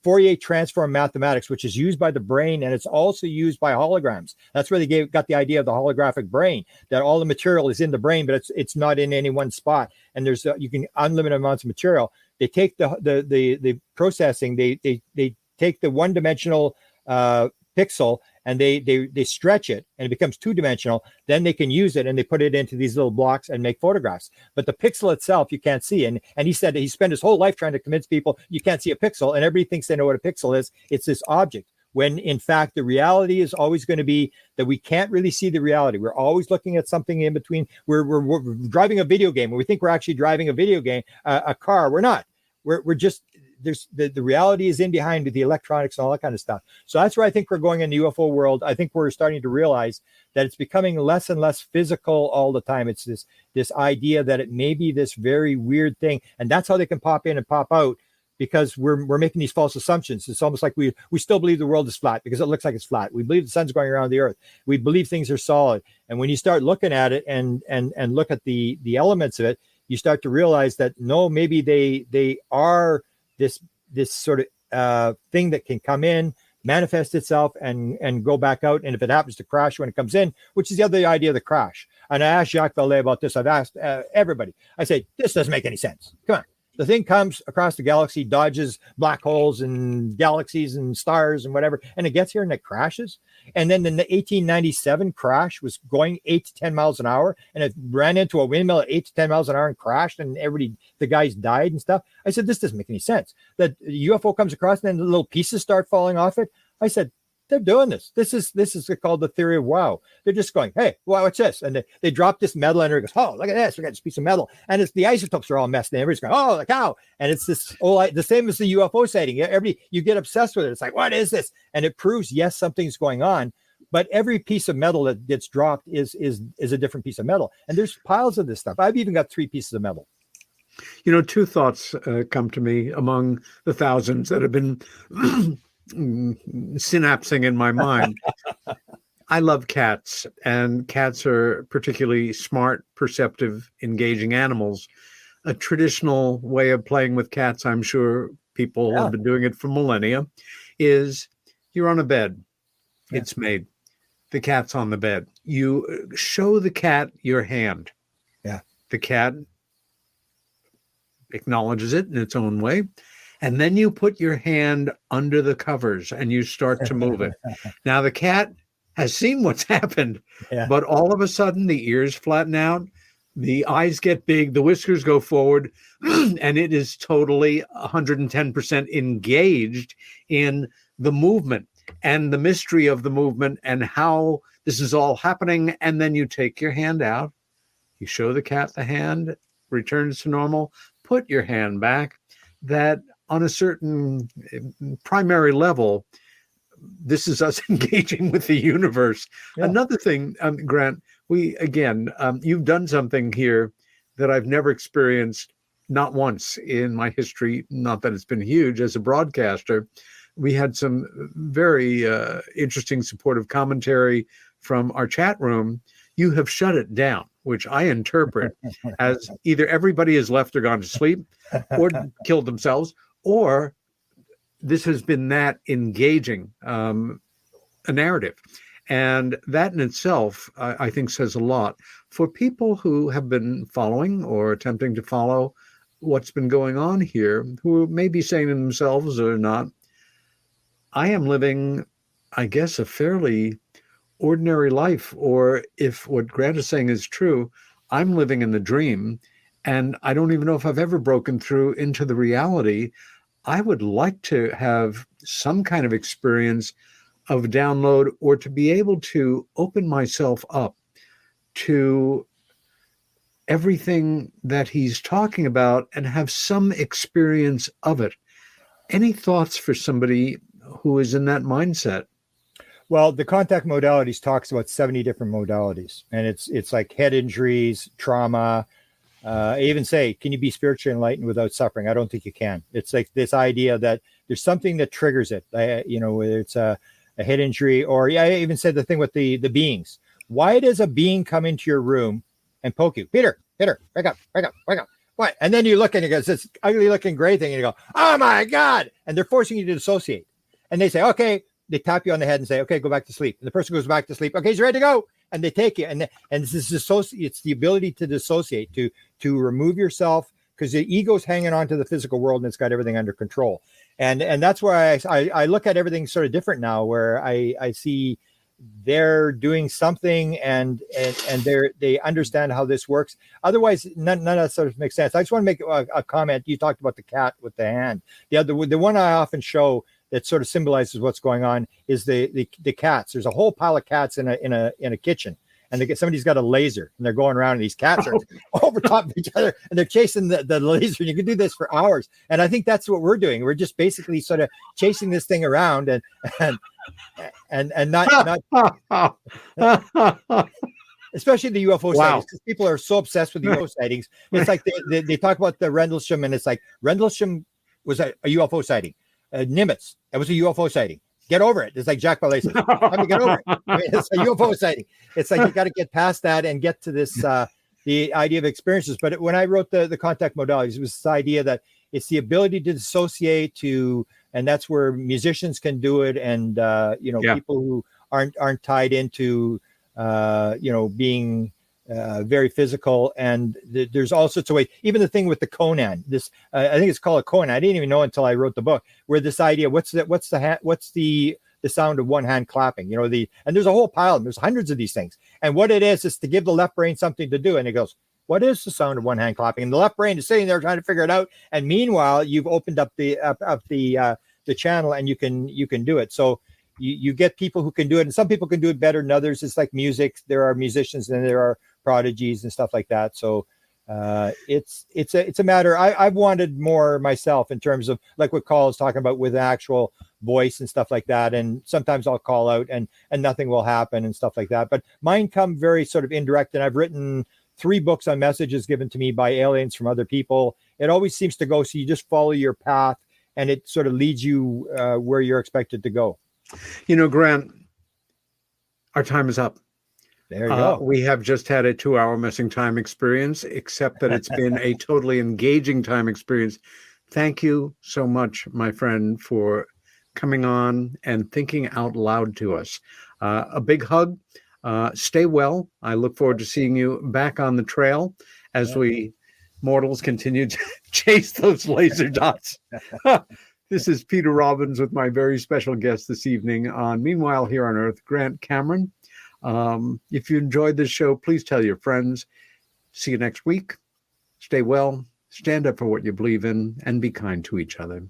Fourier transform mathematics, which is used by the brain, and it's also used by holograms. That's where they got the idea of the holographic brain, that all the material is in the brain, but it's not in any one spot. And there's you can unlimited amounts of material. They take the processing, they take the one-dimensional pixel and they stretch it and it becomes two-dimensional. Then they can use it and they put it into these little blocks and make photographs. But the pixel itself, you can't see. And he said that he spent his whole life trying to convince people you can't see a pixel, and everybody thinks they know what a pixel is. It's this object, when in fact the reality is always going to be that we can't really see the reality. We're always looking at something in between. We're driving a video game, and we think we're actually driving a video game, a car. We're not. We're just, there's the reality is in behind with the electronics and all that kind of stuff. So that's where I think we're going in the UFO world. I think we're starting to realize that it's becoming less and less physical all the time. It's this idea that it may be this very weird thing, and that's how they can pop in and pop out, because we're making these false assumptions. It's almost like we still believe the world is flat because it looks like it's flat. We believe the sun's going around the earth. We believe things are solid. And when you start looking at it and look at the elements of it, you start to realize that no, maybe they are this sort of thing that can come in, manifest itself, and go back out. And if it happens to crash when it comes in, which is the other idea of the crash. And I asked Jacques Vallée about this. I've asked everybody. I say, this doesn't make any sense. Come on. The thing comes across the galaxy, dodges black holes and galaxies and stars and whatever, and it gets here and it crashes. And then the 1897 crash was going 8 to 10 miles an hour, and it ran into a windmill at 8 to 10 miles an hour and crashed, and the guys died and stuff. I said, this doesn't make any sense. That UFO comes across and then the little pieces start falling off it. I said, they're doing this. This is called the theory of wow. They're just going, hey, wow, what's this? And they drop this metal and it goes, oh, look at this. We got this piece of metal. And it's the isotopes are all messed. And everybody's going, oh, the cow. And it's this the same as the UFO sighting. You get obsessed with it. It's like, what is this? And it proves, yes, something's going on. But every piece of metal that gets dropped is a different piece of metal. And there's piles of this stuff. I've even got 3 pieces of metal. You know, 2 thoughts come to me among the thousands that have been synapsing in my mind. I love cats, and cats are particularly smart, perceptive, engaging animals. A traditional way of playing with cats, I'm sure people have been doing it for millennia, is you're on a bed. Yeah. It's made. The cat's on the bed. You show the cat your hand. Yeah. The cat acknowledges it in its own way. And then you put your hand under the covers and you start to move it. Now the cat has seen what's happened, but all of a sudden the ears flatten out, the eyes get big, the whiskers go forward, and it is totally 110% engaged in the movement and the mystery of the movement and how this is all happening. And then you take your hand out, you show the cat the hand, returns to normal, put your hand back. That on a certain primary level, this is us engaging with the universe. Yeah. Another thing, Grant, you've done something here that I've never experienced not once in my history, not that it's been huge as a broadcaster, we had some very interesting supportive commentary from our chat room. You have shut it down, which I interpret as either everybody has left or gone to sleep or killed themselves, or this has been that engaging a narrative. And that in itself, I think, says a lot for people who have been following or attempting to follow what's been going on here, who may be saying to themselves or not, I am living, I guess, a fairly ordinary life. Or if what Grant is saying is true, I'm living in the dream, and I don't even know if I've ever broken through into the reality. I would like to have some kind of experience of download, or to be able to open myself up to everything that he's talking about and have some experience of it. Any thoughts for somebody who is in that mindset? Well, the contact modalities talks about 70 different modalities, and it's like head injuries, trauma. I even say, can you be spiritually enlightened without suffering? I don't think you can. It's like this idea that there's something that triggers it. Whether it's a head injury, or I even said the thing with the beings. Why does a being come into your room and poke you? Peter, wake up. What? And then you look and it goes, this ugly looking gray thing, and you go, oh my God. And they're forcing you to dissociate. And they say, okay, they tap you on the head and say, okay, go back to sleep. And the person goes back to sleep. Okay, he's ready to go. And they take you. And this is it's the ability to dissociate, to remove yourself, because the ego's hanging on to the physical world and it's got everything under control. And that's where I look at everything sort of different now, where I see they're doing something and they understand how this works. Otherwise, none of that sort of makes sense. I just want to make a comment. You talked about the cat with the hand. The one I often show that sort of symbolizes what's going on is the cats. There's a whole pile of cats in a kitchen, and somebody's got a laser, and they're going around, and these cats are over top of each other, and they're chasing the laser. And you can do this for hours. And I think that's what we're doing. We're just basically sort of chasing this thing around and not especially the UFO sightings, because people are so obsessed with the UFO sightings. It's like they talk about the Rendlesham, and it's like Rendlesham was a UFO sighting. Nimitz, that was a UFO sighting. Get over it. It's like Jack Ballet says, time to get over it. I mean, it's a UFO sighting. It's like you got to get past that and get to this the idea of experiences. But when I wrote the contact modalities, it was this idea that it's the ability to dissociate, and that's where musicians can do it, and people who aren't tied into being very physical. And there's all sorts of ways. Even the thing with the Conan, this I think it's called a Conan. I didn't even know until I wrote the book, where this idea, what's the sound of one hand clapping, and there's a whole pile, and there's hundreds of these things. And what it is to give the left brain something to do. And it goes, what is the sound of one hand clapping? And the left brain is sitting there trying to figure it out. And meanwhile, you've opened up the channel, and you can do it. So you get people who can do it, and some people can do it better than others. It's like music. There are musicians and there are prodigies and stuff like that. So it's a matter. I've wanted more myself in terms of like what Carl is talking about with actual voice and stuff like that. And sometimes I'll call out and nothing will happen and stuff like that. But mine come very sort of indirect. And I've written 3 books on messages given to me by aliens from other people. It always seems to go. So you just follow your path, and it sort of leads you where you're expected to go. Grant, our time is up. There you go. We have just had a 2-hour missing time experience, except that it's been a totally engaging time experience. Thank you so much, my friend, for coming on and thinking out loud to us. A big hug. Stay well. I look forward to seeing you back on the trail as we mortals continue to chase those laser dots. This is Peter Robbins with my very special guest this evening on Meanwhile Here on Earth, Grant Cameron. If you enjoyed this show, please tell your friends. See you next week. Stay well, stand up for what you believe in, and be kind to each other.